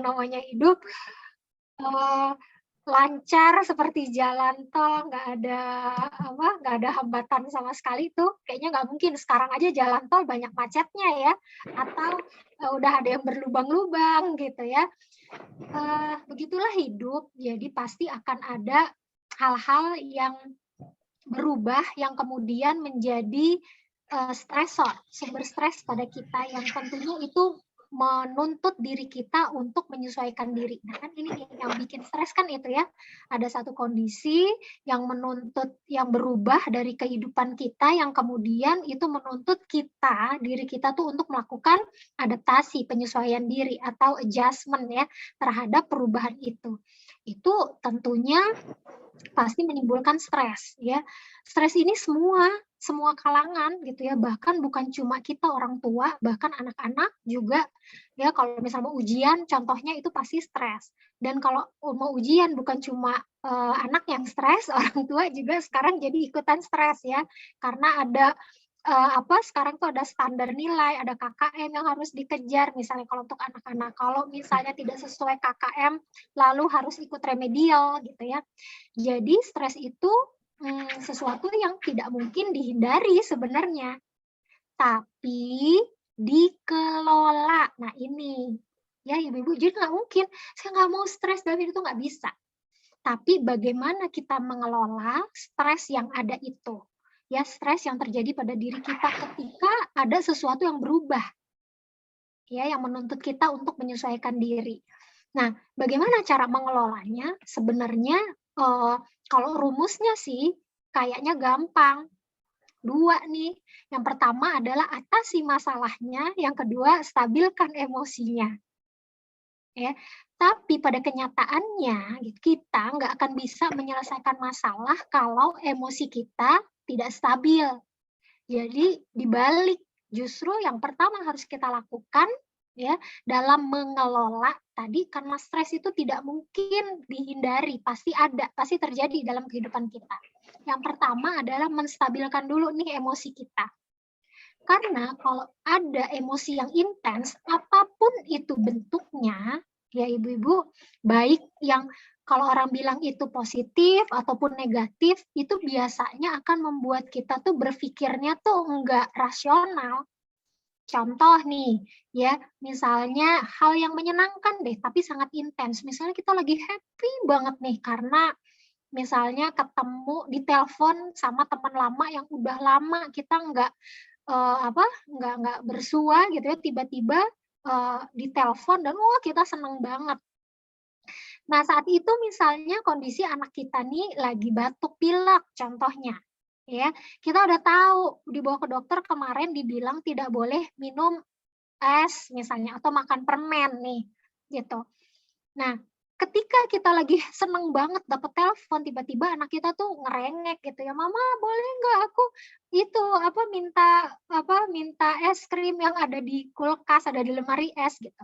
namanya hidup eh, lancar seperti jalan tol, nggak ada hambatan sama sekali tuh, kayaknya nggak mungkin. Sekarang aja jalan tol banyak macetnya ya, atau udah ada yang berlubang-lubang gitu ya. Begitulah hidup, jadi pasti akan ada hal-hal yang berubah yang kemudian menjadi stresor, sumber stres pada kita yang tentunya itu menuntut diri kita untuk menyesuaikan diri. Nah kan ini yang bikin stres kan itu ya, ada satu kondisi yang menuntut, yang berubah dari kehidupan kita, yang kemudian itu menuntut kita, diri kita tuh untuk melakukan adaptasi, penyesuaian diri atau adjustment ya terhadap perubahan itu. Itu tentunya pasti menimbulkan stres ya. Stres ini semua kalangan gitu ya, bahkan bukan cuma kita orang tua, bahkan anak-anak juga ya. Kalau misalnya mau ujian contohnya itu pasti stres. Dan kalau mau ujian bukan cuma anak yang stres, orang tua juga sekarang jadi ikutan stres ya, karena ada sekarang tuh ada standar nilai, ada KKM yang harus dikejar misalnya kalau untuk anak-anak. Kalau misalnya tidak sesuai KKM lalu harus ikut remedial gitu ya. Jadi stres itu sesuatu yang tidak mungkin dihindari sebenarnya, tapi dikelola. Nah ini ya ibu-ibu, jadi nggak mungkin saya nggak mau stres dalam hidup itu, nggak bisa. Tapi bagaimana kita mengelola stres yang ada itu, ya stres yang terjadi pada diri kita ketika ada sesuatu yang berubah, ya yang menuntut kita untuk menyesuaikan diri. Nah, bagaimana cara mengelolanya? Sebenarnya kalau rumusnya sih kayaknya gampang. Dua nih. Yang pertama adalah atasi masalahnya, yang kedua stabilkan emosinya. Ya, tapi pada kenyataannya kita nggak akan bisa menyelesaikan masalah kalau emosi kita tidak stabil. Jadi dibalik, justru yang pertama harus kita lakukan ya dalam mengelola tadi, karena stres itu tidak mungkin dihindari, pasti ada, pasti terjadi dalam kehidupan kita. Yang pertama adalah menstabilkan dulu nih emosi kita. Karena kalau ada emosi yang intens, apapun itu bentuknya, ya ibu-ibu, baik yang kalau orang bilang itu positif ataupun negatif, itu biasanya akan membuat kita tuh berpikirnya tuh enggak rasional. Contoh nih, ya, misalnya hal yang menyenangkan deh, tapi sangat intens. Misalnya kita lagi happy banget nih karena misalnya ketemu di telepon sama teman lama yang udah lama kita nggak bersua gitu ya, tiba-tiba di telepon dan kita seneng banget. Nah saat itu misalnya kondisi anak kita nih lagi batuk pilek contohnya, ya kita udah tahu dibawa ke dokter kemarin dibilang tidak boleh minum es misalnya atau makan permen nih gitu. Nah ketika kita lagi seneng banget dapet telepon, tiba-tiba anak kita tuh ngerengek gitu ya, mama boleh nggak aku itu minta es krim yang ada di kulkas, ada di lemari es gitu.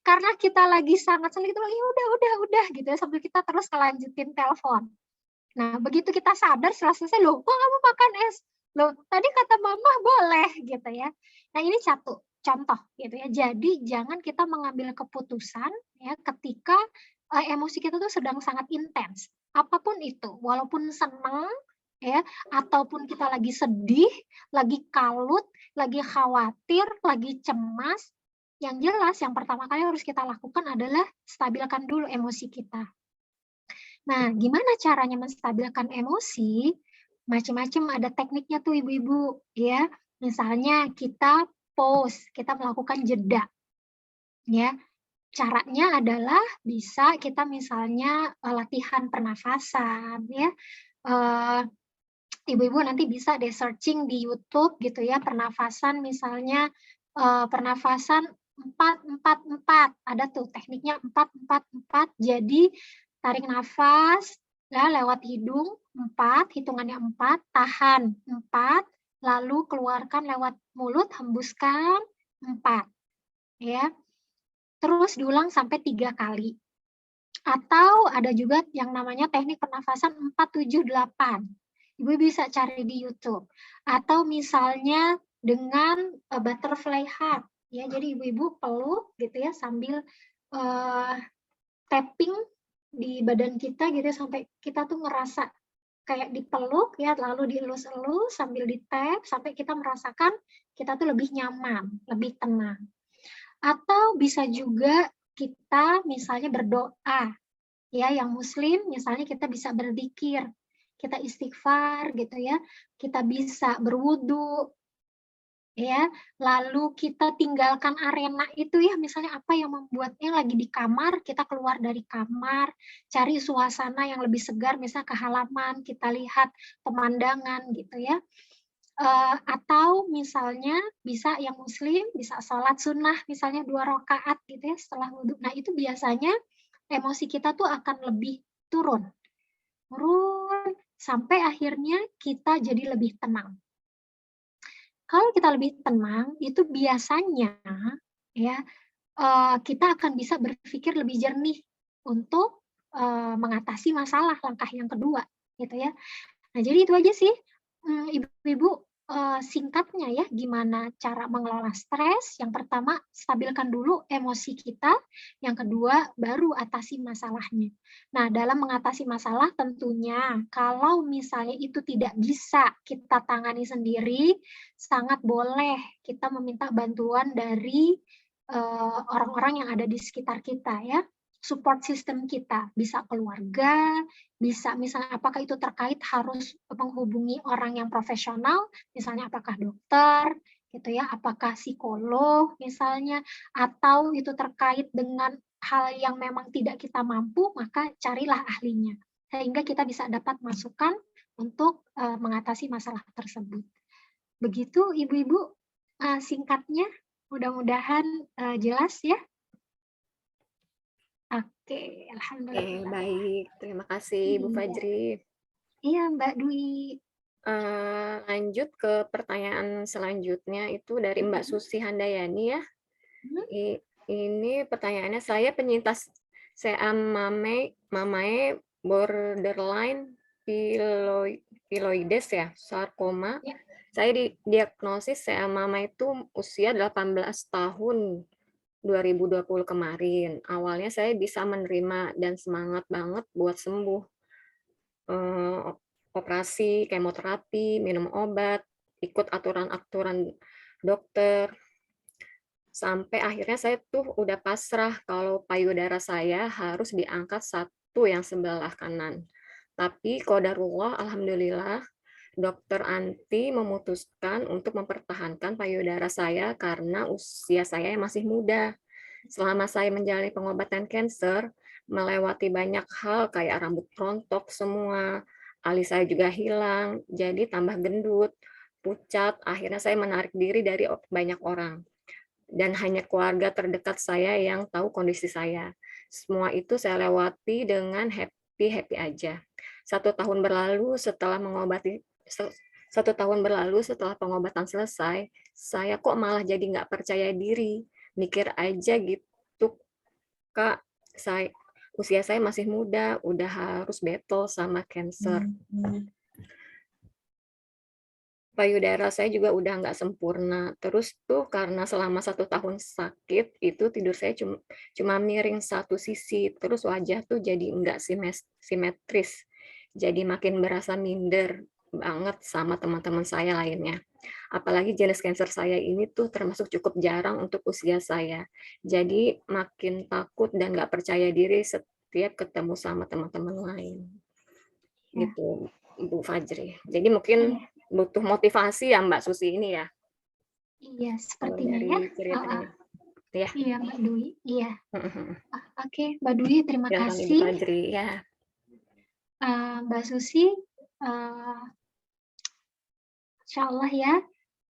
Karena kita lagi sangat senang gitu, ya udah gitu ya, sambil kita terus kelanjutin telepon. Nah begitu kita sadar setelah selesai, loh kok kamu makan es? Loh tadi kata mama boleh gitu ya. Nah ini satu contoh gitu ya. Jadi jangan kita mengambil keputusan ya ketika emosi kita tuh sedang sangat intens. Apapun itu, walaupun senang ya, ataupun kita lagi sedih, lagi kalut, lagi khawatir, lagi cemas, yang jelas yang pertama kali harus kita lakukan adalah stabilkan dulu emosi kita. Nah, gimana caranya menstabilkan emosi? Macam-macam ada tekniknya tuh ibu-ibu ya. Misalnya kita pause, kita melakukan jeda. Ya, caranya adalah bisa kita misalnya latihan pernafasan ya. Ibu-ibu nanti bisa deh searching di YouTube gitu ya, pernafasan misalnya pernafasan 4-4-4. Ada tuh tekniknya 4-4-4. Jadi tarik nafas ya lewat hidung 4, hitungannya 4, tahan 4, lalu keluarkan lewat mulut, hembuskan 4. Ya. Terus diulang sampai 3 kali. Atau ada juga yang namanya teknik pernafasan 4-7-8. Ibu bisa cari di YouTube. Atau misalnya dengan butterfly hug. Ya, jadi ibu-ibu peluk gitu ya sambil uh, tapping di badan kita gitu sampai kita tuh ngerasa kayak dipeluk ya, lalu dielus-elus sambil di-tap sampai kita merasakan kita tuh lebih nyaman, lebih tenang. Atau bisa juga kita misalnya berdoa, ya yang muslim misalnya kita bisa berzikir, kita istighfar gitu ya, kita bisa berwudu, ya, lalu kita tinggalkan arena itu ya, misalnya apa yang membuatnya lagi di kamar, kita keluar dari kamar, cari suasana yang lebih segar, misalnya ke halaman, kita lihat pemandangan gitu ya. Atau misalnya bisa yang muslim, bisa sholat sunnah, misalnya 2 rakaat gitu ya setelah wudhu. Nah itu biasanya emosi kita tuh akan lebih turun, turun, sampai akhirnya kita jadi lebih tenang. Kalau kita lebih tenang, itu biasanya ya, kita akan bisa berpikir lebih jernih untuk, mengatasi masalah langkah yang kedua, gitu ya. Nah, jadi itu aja sih, Ibu-ibu, singkatnya ya, gimana cara mengelola stres. Yang pertama, stabilkan dulu emosi kita, yang kedua, baru atasi masalahnya. Nah, dalam mengatasi masalah tentunya kalau misalnya itu tidak bisa kita tangani sendiri, sangat boleh kita meminta bantuan dari, orang-orang yang ada di sekitar kita ya, support system kita, bisa keluarga, bisa misalnya apakah itu terkait harus menghubungi orang yang profesional, misalnya apakah dokter, gitu ya, apakah psikolog misalnya, atau itu terkait dengan hal yang memang tidak kita mampu, maka carilah ahlinya. Sehingga kita bisa dapat masukan untuk mengatasi masalah tersebut. Begitu Ibu-ibu, singkatnya, mudah-mudahan jelas ya. Oke, Oke, alhamdulillah. baik. Terima kasih, Bu Iya, Fajri. iya Mbak Dwi. Lanjut ke pertanyaan selanjutnya itu dari Mbak Susi Handayani ya. Hmm? Ini pertanyaannya, saya penyintas mamae borderline piloides ya, sarkoma. Ya. Saya didiagnosis mama itu usia 18 tahun 2020 kemarin. Awalnya saya bisa menerima dan semangat banget buat sembuh. Operasi, kemoterapi, minum obat, ikut aturan-aturan dokter. Sampai akhirnya saya tuh udah pasrah kalau payudara saya harus diangkat satu yang sebelah kanan. Tapi qadarullah, alhamdulillah, dokter Anti memutuskan untuk mempertahankan payudara saya karena usia saya yang masih muda. Selama saya menjalani pengobatan cancer, melewati banyak hal kayak rambut rontok semua, alis saya juga hilang, jadi tambah gendut, pucat, akhirnya saya menarik diri dari banyak orang. Dan hanya keluarga terdekat saya yang tahu kondisi saya. Semua itu saya lewati dengan happy-happy aja. 1 tahun berlalu setelah mengobati 1 tahun berlalu setelah pengobatan selesai, saya kok malah jadi nggak percaya diri. Mikir aja gitu, Kak, usia saya masih muda, udah harus battle sama cancer. Payudara saya juga udah nggak sempurna. Terus tuh karena selama 1 tahun sakit, itu tidur saya cuma miring satu sisi. Terus wajah tuh jadi nggak simetris. Jadi makin berasa minder banget sama teman-teman saya lainnya. Apalagi jenis cancer saya ini tuh termasuk cukup jarang untuk usia saya. Jadi makin takut dan nggak percaya diri setiap ketemu sama teman-teman lain. Ya. Gitu, Bu Fajri. Jadi mungkin Iya, butuh motivasi ya Mbak Susi ini ya, iya kalau sepertinya ya. dari ceritanya. Ya, Iya Mbak Dwi, iya. Oke, Mbak Dwi terima silakan Ibu kasih. Fajri ya. Mbak Susi, Insya Allah ya.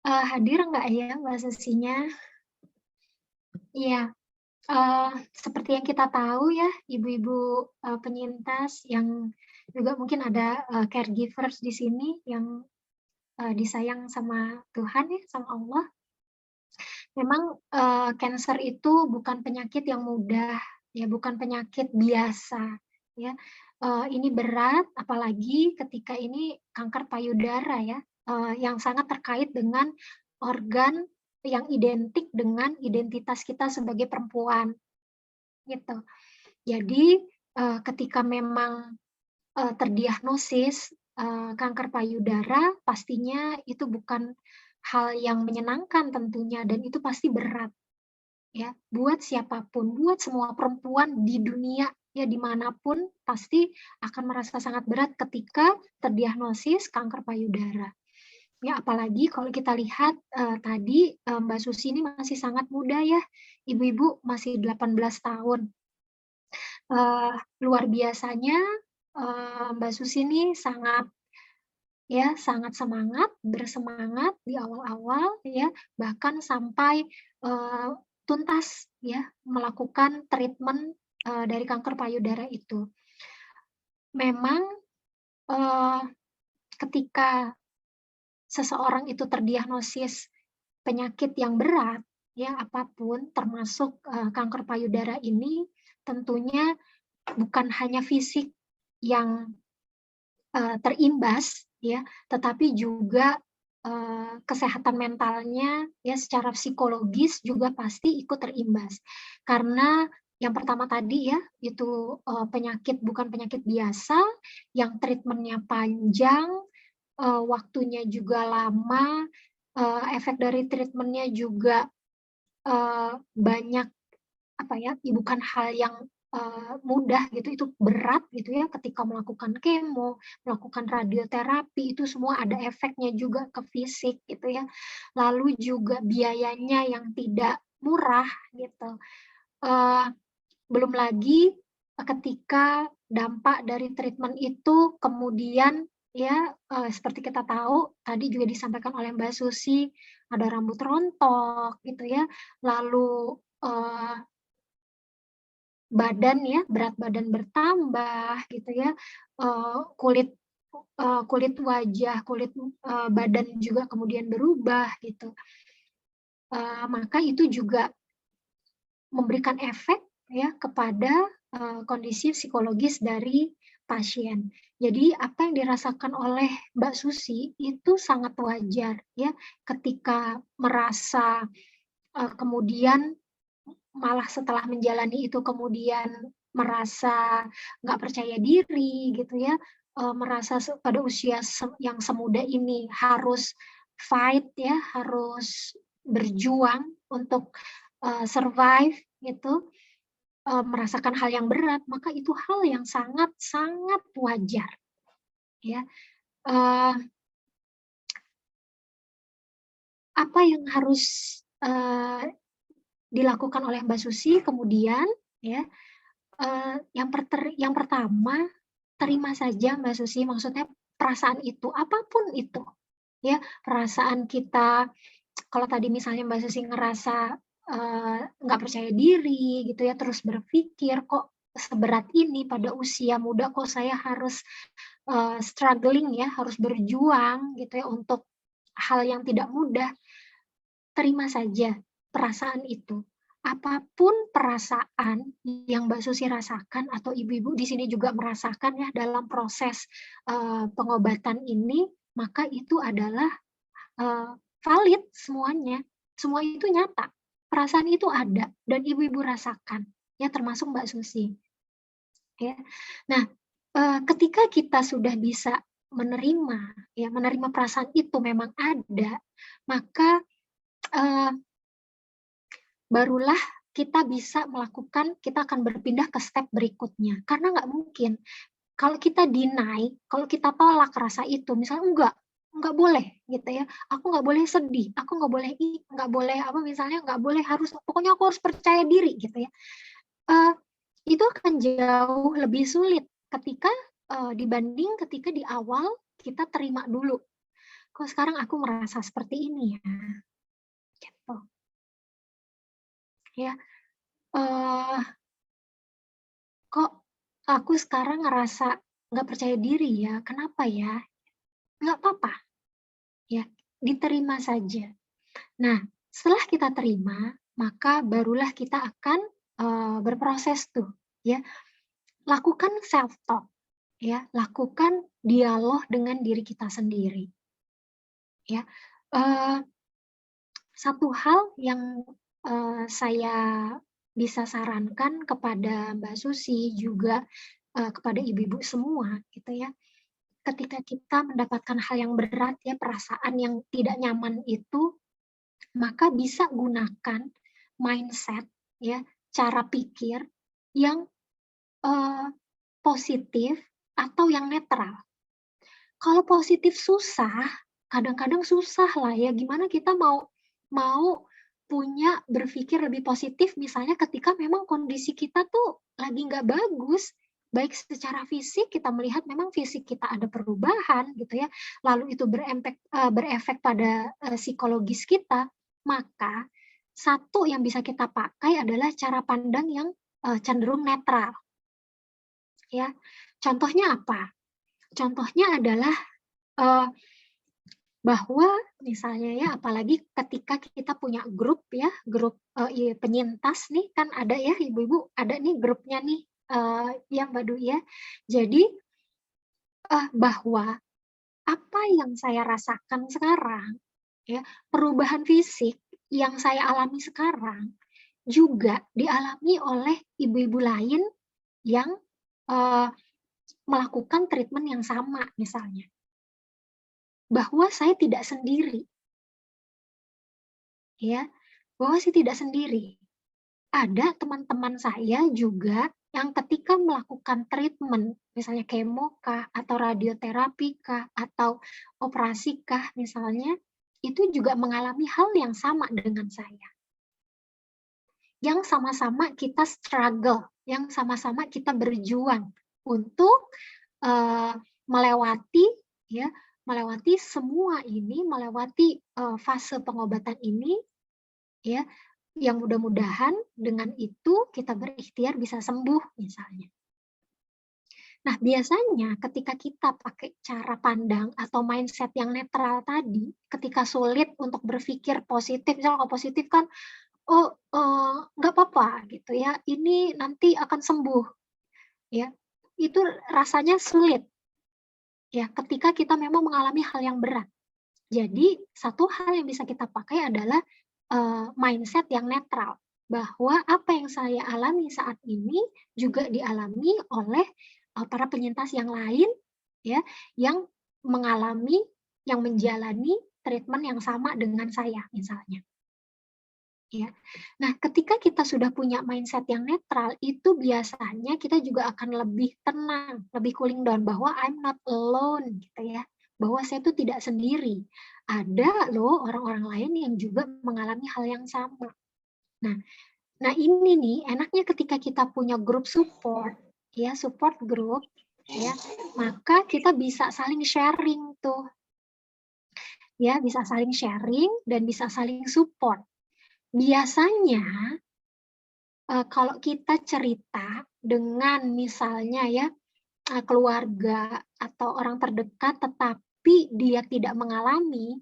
Hadir nggak ya Mbak Susinya? Iya, seperti yang kita tahu ya, ibu-ibu penyintas yang juga mungkin ada caregivers di sini yang disayang sama Tuhan ya, sama Allah. Memang cancer itu bukan penyakit yang mudah, ya bukan penyakit biasa, ya. Ini berat, apalagi ketika ini kanker payudara ya, yang sangat terkait dengan organ yang identik dengan identitas kita sebagai perempuan. gitu. Jadi, ketika memang, terdiagnosis, kanker payudara, pastinya itu bukan hal yang menyenangkan tentunya dan itu pasti berat, ya, buat siapapun, buat semua perempuan di dunia, ya dimanapun pasti akan merasa sangat berat ketika terdiagnosis kanker payudara. Ya, apalagi kalau kita lihat, tadi, Mbak Susi ini masih sangat muda ya, ibu-ibu masih 18 tahun. Luar biasanya, Mbak Susi ini sangat sangat semangat, bersemangat di awal-awal ya, bahkan sampai, eee, tuntas ya melakukan treatment, dari kanker payudara itu. Memang, eee, ketika seseorang itu terdiagnosis penyakit yang berat, ya apapun termasuk, kanker payudara ini, tentunya bukan hanya fisik yang terimbas ya, tetapi juga, kesehatan mentalnya ya secara psikologis juga pasti ikut terimbas. Karena yang pertama tadi ya, itu, penyakit bukan penyakit biasa, yang treatment-nya panjang, waktunya juga lama, efek dari treatment-nya juga, banyak apa ya, bukan hal yang, mudah gitu, itu berat gitu ya ketika melakukan kemo, melakukan radioterapi, itu semua ada efeknya juga ke fisik gitu ya. Lalu juga biayanya yang tidak murah gitu. Eee, Belum lagi, ketika dampak dari treatment itu kemudian ya, seperti kita tahu tadi juga disampaikan oleh Mbak Susi, ada rambut rontok gitu ya, lalu, badan ya, berat badan bertambah gitu ya, kulit, kulit wajah, kulit, badan juga kemudian berubah gitu. Maka itu juga memberikan efek ya kepada, kondisi psikologis dari pasien. Jadi apa yang dirasakan oleh Mbak Susi itu sangat wajar ya, ketika merasa, kemudian malah setelah menjalani itu kemudian merasa nggak percaya diri gitu ya, merasa pada usia yang semuda ini harus fight ya, harus berjuang untuk, survive gitu, merasakan hal yang berat, maka itu hal yang sangat-sangat wajar ya. Eee, Apa yang harus, dilakukan oleh Mbak Susi kemudian ya, yang pertama, terima saja Mbak Susi, maksudnya perasaan itu, apapun itu, ya. Perasaan kita kalau tadi misalnya Mbak Susi ngerasa, nggak percaya diri gitu ya, terus berpikir, "Kok seberat ini pada usia muda, kok saya harus, struggling ya, harus berjuang," gitu ya, untuk hal yang tidak mudah. Terima saja perasaan itu. Apapun perasaan yang Mbak Susi rasakan atau ibu-ibu di sini juga merasakan ya dalam proses, pengobatan ini, maka itu adalah, valid semuanya. Semua itu nyata, perasaan itu ada dan ibu-ibu rasakan, ya termasuk Mbak Susi, ya. Nah, ketika kita sudah bisa menerima, ya menerima perasaan itu memang ada, maka, eee barulah kita akan berpindah ke step berikutnya. Karena nggak mungkin, kalau kita deny, kalau kita tolak rasa itu, misalnya enggak boleh gitu ya, aku nggak boleh sedih, aku nggak boleh apa, misalnya nggak boleh harus pokoknya aku harus percaya diri gitu ya. Eee, itu akan jauh lebih sulit ketika, dibanding ketika di awal kita terima dulu, "Kok sekarang aku merasa seperti ini ya?" Gitu, ya. Eee Kok aku sekarang ngerasa nggak percaya diri ya, kenapa ya? Nggak apa-apa ya, diterima saja. Nah, setelah kita terima, maka barulah kita akan, berproses tuh ya, lakukan self talk ya, lakukan dialog dengan diri kita sendiri ya. Eee, Satu hal yang, saya bisa sarankan kepada Mbak Susi juga kepada ibu-ibu semua gitu ya. Ketika kita mendapatkan hal yang berat ya, perasaan yang tidak nyaman itu, maka bisa gunakan mindset ya, cara pikir yang positif atau yang netral. Kalau positif susah, kadang-kadang susah lah ya, gimana kita mau mau punya berpikir lebih positif misalnya ketika memang kondisi kita tuh lagi nggak bagus, baik secara fisik kita melihat memang fisik kita ada perubahan gitu ya, lalu itu berefek pada psikologis kita, maka satu yang bisa kita pakai adalah cara pandang yang cenderung netral ya. Contohnya apa? Contohnya adalah bahwa misalnya ya, apalagi ketika kita punya grup ya, grup penyintas nih kan ada ya ibu-ibu, ada nih grupnya nih ya Mbak Dwi ya. Jadi bahwa apa yang saya rasakan sekarang ya, perubahan fisik yang saya alami sekarang juga dialami oleh ibu-ibu lain yang melakukan treatment yang sama misalnya. Bahwa saya tidak sendiri. Ya, bahwa saya tidak sendiri. Ada teman-teman saya juga yang ketika melakukan treatment, misalnya kemo kah, atau radioterapi kah, atau operasi kah misalnya, itu juga mengalami hal yang sama dengan saya. Yang sama-sama kita struggle, yang sama-sama kita berjuang untuk melewati ya, melewati semua ini, melewati fase pengobatan ini ya, yang mudah-mudahan dengan itu kita berikhtiar bisa sembuh misalnya. Nah, biasanya ketika kita pakai cara pandang atau mindset yang netral tadi, ketika sulit untuk berpikir positif, misalnya kalau positif kan, oh nggak apa-apa gitu ya, ini nanti akan sembuh, ya. Itu rasanya sulit, ya, ketika kita memang mengalami hal yang berat. Jadi, satu hal yang bisa kita pakai adalah mindset yang netral, bahwa apa yang saya alami saat ini juga dialami oleh para penyintas yang lain, ya, yang mengalami, yang menjalani treatment yang sama dengan saya, misalnya. Ya. Nah, ketika kita sudah punya mindset yang netral, itu biasanya kita juga akan lebih tenang, lebih cooling down, bahwa I'm not alone, gitu ya. Bahwa saya itu tidak sendiri. Ada loh orang-orang lain yang juga mengalami hal yang sama. Nah, ini nih enaknya ketika kita punya grup support, ya support group, ya, maka kita bisa saling sharing tuh, ya bisa saling sharing dan bisa saling support. Biasanya kalau kita cerita dengan misalnya ya, keluarga atau orang terdekat tetapi dia tidak mengalami,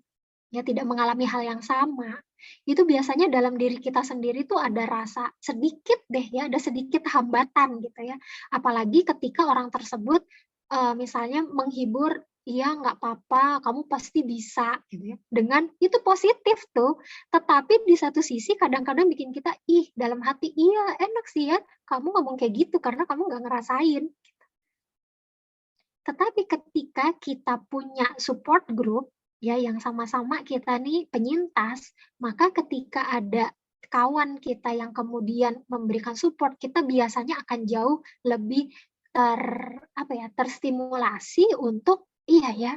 ya tidak mengalami hal yang sama, itu biasanya dalam diri kita sendiri tuh ada rasa sedikit deh ya, ada sedikit hambatan gitu ya. Apalagi ketika orang tersebut, misalnya menghibur, "Iya nggak apa-apa, kamu pasti bisa," gitu ya. Dengan itu positif tuh, tetapi di satu sisi kadang-kadang bikin kita, ih dalam hati, "Iya enak sih ya, kamu ngomong kayak gitu karena kamu nggak ngerasain." Tetapi ketika kita punya support group, ya yang sama-sama kita nih penyintas, maka ketika ada kawan kita yang kemudian memberikan support, kita biasanya akan jauh lebih terstimulasi untuk, iya ya,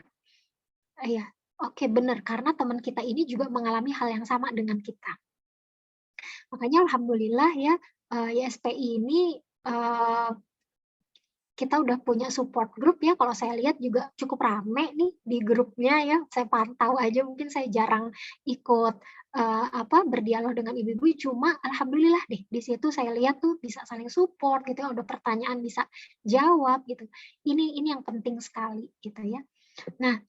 iya, oke benar, karena teman kita ini juga mengalami hal yang sama dengan kita. Makanya alhamdulillah ya, YSPI ini, kita udah punya support group ya, kalau saya lihat juga cukup rame nih di grupnya ya, saya pantau aja, mungkin saya jarang ikut, berdialog dengan ibu-ibu, cuma alhamdulillah deh, di situ saya lihat tuh bisa saling support gitu ya, ada pertanyaan bisa jawab gitu. Ini yang penting sekali gitu ya. Nah,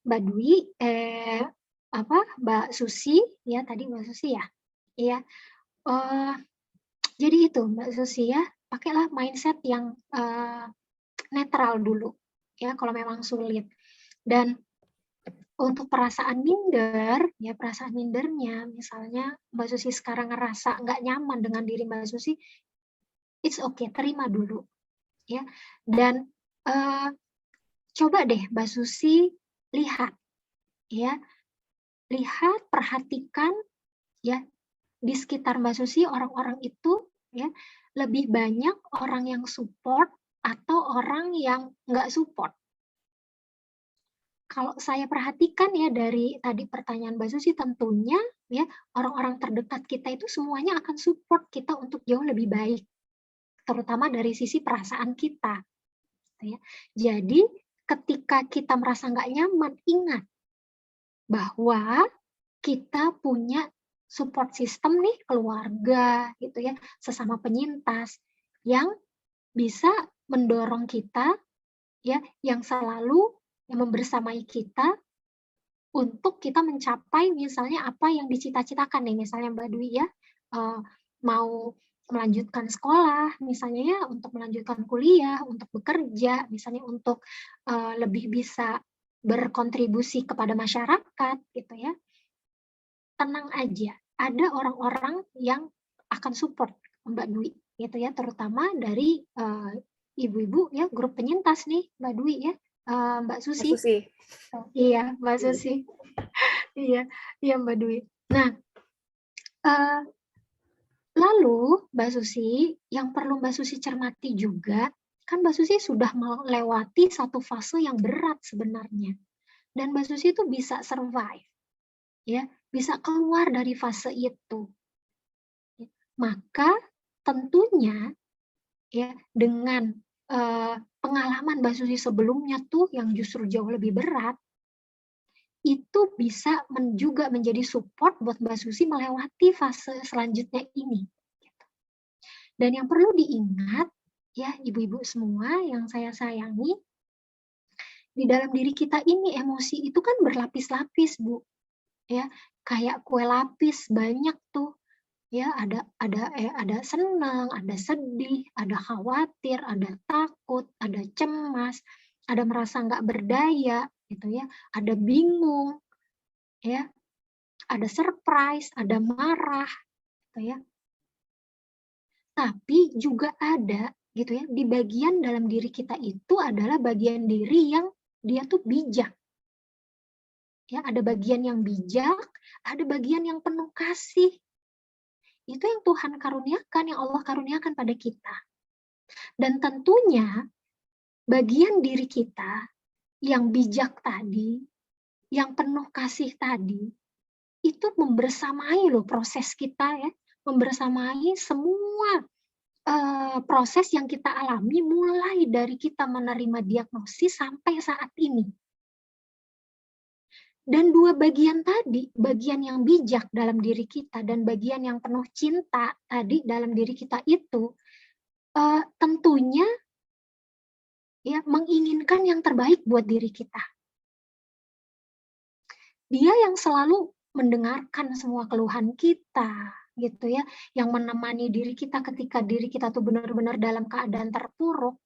Mbak Dwi, Mbak Susi ya, tadi Mbak Susi ya? Iya, jadi itu Mbak Susi ya, pakailah mindset yang, netral dulu, ya kalau memang sulit. Dan untuk perasaan minder, ya perasaan mindernya, misalnya Mbak Susi sekarang ngerasa nggak nyaman dengan diri Mbak Susi, it's okay, terima dulu, ya. Dan coba deh Mbak Susi lihat, ya, lihat, perhatikan, ya, di sekitar Mbak Susi orang-orang itu, ya, lebih banyak orang yang support atau orang yang nggak support. Kalau saya perhatikan ya dari tadi pertanyaan Mbak Susi, tentunya ya orang-orang terdekat kita itu semuanya akan support kita untuk jauh lebih baik, terutama dari sisi perasaan kita. Ya. Jadi ketika kita merasa nggak nyaman, ingat bahwa kita punya support system nih, keluarga gitu ya, sesama penyintas yang bisa mendorong kita ya, yang selalu yang membersamai kita untuk kita mencapai misalnya apa yang dicita-citakan nih, misalnya Mbak Dwi ya, mau melanjutkan sekolah, misalnya ya untuk melanjutkan kuliah, untuk bekerja, misalnya untuk lebih bisa berkontribusi kepada masyarakat gitu ya. Tenang aja, ada orang-orang yang akan support Mbak Dwi gitu ya, terutama dari ibu-ibu ya, grup penyintas nih Mbak Dwi ya, Mbak Mbak Susi. Susi. Iya, Mbak Susi. Iya, iya Mbak Dwi. Nah, lalu Mbak Susi, yang perlu Mbak Susi cermati juga, kan Mbak Susi sudah melewati satu fase yang berat sebenarnya. Dan Mbak Susi itu bisa survive, ya, bisa keluar dari fase itu. Maka tentunya ya dengan pengalaman Mbak Susi sebelumnya tuh yang justru jauh lebih berat, itu bisa juga menjadi support buat Mbak Susi melewati fase selanjutnya ini. Dan yang perlu diingat, ya ibu-ibu semua yang saya sayangi, di dalam diri kita ini emosi itu kan berlapis-lapis, Bu. Ya, kayak kue lapis banyak tuh. Ya, ada senang, ada sedih, ada khawatir, ada takut, ada cemas, ada merasa nggak berdaya, gitu ya, ada bingung, ya, ada surprise, ada marah, gitu ya. Tapi juga ada, gitu ya, di bagian dalam diri kita itu adalah bagian diri yang dia tuh bijak. Ya, ada bagian yang bijak, ada bagian yang penuh kasih. Itu yang Tuhan karuniakan, yang Allah karuniakan pada kita. Dan tentunya bagian diri kita yang bijak tadi, yang penuh kasih tadi, itu membersamai loh proses kita ya, membersamai semua proses yang kita alami mulai dari kita menerima diagnosis sampai saat ini. Dan dua bagian tadi, bagian yang bijak dalam diri kita dan bagian yang penuh cinta tadi dalam diri kita itu, tentunya ya menginginkan yang terbaik buat diri kita. Dia yang selalu mendengarkan semua keluhan kita, gitu ya, yang menemani diri kita ketika diri kita tuh benar-benar dalam keadaan terpuruk,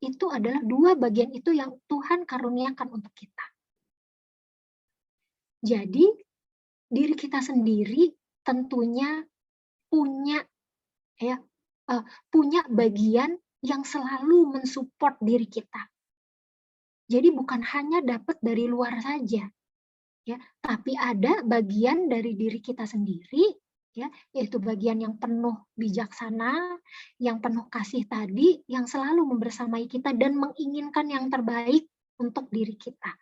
itu adalah dua bagian itu yang Tuhan karuniakan untuk kita. Jadi, diri kita sendiri tentunya punya ya punya bagian yang selalu mensupport diri kita. Jadi bukan hanya dapat dari luar saja, ya, tapi ada bagian dari diri kita sendiri, ya, yaitu bagian yang penuh bijaksana, yang penuh kasih tadi, yang selalu membersamai kita dan menginginkan yang terbaik untuk diri kita.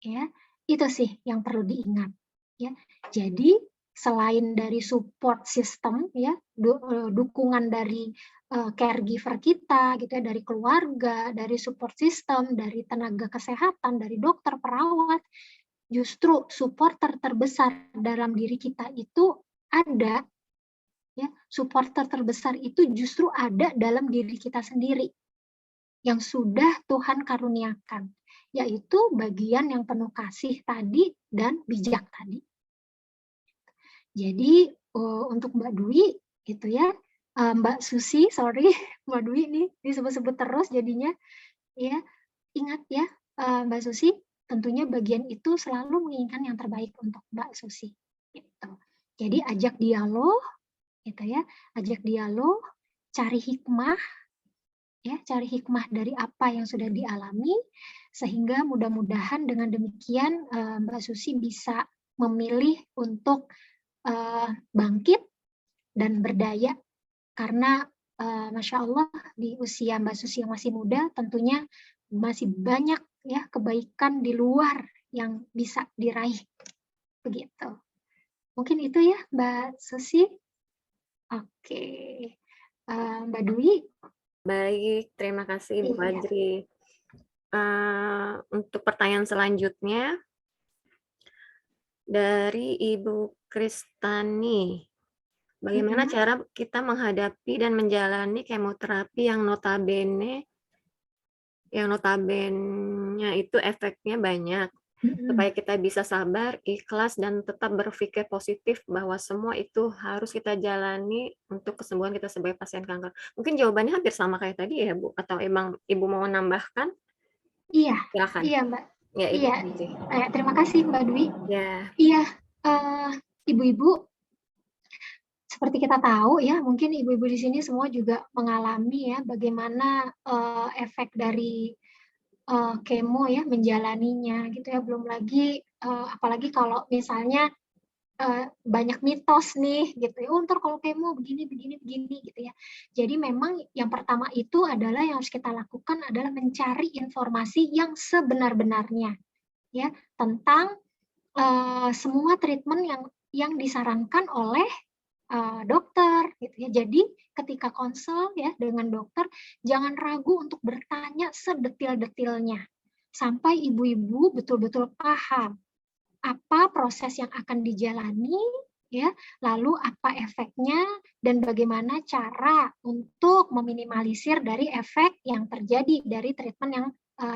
Ya, itu sih yang perlu diingat. Ya, jadi selain dari support system, ya, dukungan dari caregiver kita, gitu ya, dari keluarga, dari support system, dari tenaga kesehatan, dari dokter, perawat, justru supporter terbesar dalam diri kita itu ada, ya, supporter terbesar itu justru ada dalam diri kita sendiri yang sudah Tuhan karuniakan, yaitu bagian yang penuh kasih tadi dan bijak tadi. Jadi untuk Mbak Dwi gitu ya, Mbak Susi, sorry Mbak Dwi nih disebut-sebut terus jadinya, ya, ingat ya Mbak Susi, tentunya bagian itu selalu menginginkan yang terbaik untuk Mbak Susi. Gitu. Jadi ajak dialog, gitu ya, ajak dialog, cari hikmah, ya, cari hikmah dari apa yang sudah dialami, sehingga mudah-mudahan dengan demikian Mbak Susi bisa memilih untuk bangkit dan berdaya, karena Masya Allah di usia Mbak Susi yang masih muda tentunya masih banyak ya kebaikan di luar yang bisa diraih, begitu. Mungkin itu ya Mbak Susi. Oke, Mbak Dwi. Baik, terima kasih Ibu Iya. Fajri. Untuk pertanyaan selanjutnya dari Ibu Kristani. Bagaimana cara kita menghadapi dan menjalani kemoterapi yang notabene itu efeknya banyak, supaya kita bisa sabar, ikhlas, dan tetap berpikir positif bahwa semua itu harus kita jalani untuk kesembuhan kita sebagai pasien kanker. Mungkin jawabannya hampir sama kayak tadi ya, Bu? Atau emang Ibu mau menambahkan? Iya, Silakan. iya Mbak. Ya, Ibu. Iya, terima kasih Mbak Dwi. Ya. Iya, ibu-ibu, seperti kita tahu ya, mungkin ibu-ibu di sini semua juga mengalami ya bagaimana efek dari kemo ya, menjalaninya gitu ya. Belum lagi apalagi kalau misalnya banyak mitos nih gitu ya, ntar kalau kemo begini begini begini gitu ya. Jadi memang yang pertama itu adalah yang harus kita lakukan adalah mencari informasi yang sebenar-benarnya ya tentang semua treatment yang disarankan oleh dokter gitu ya. Jadi ketika konsul ya dengan dokter, jangan ragu untuk bertanya sedetil-detilnya sampai ibu-ibu betul-betul paham apa proses yang akan dijalani ya, lalu apa efeknya dan bagaimana cara untuk meminimalisir dari efek yang terjadi dari treatment yang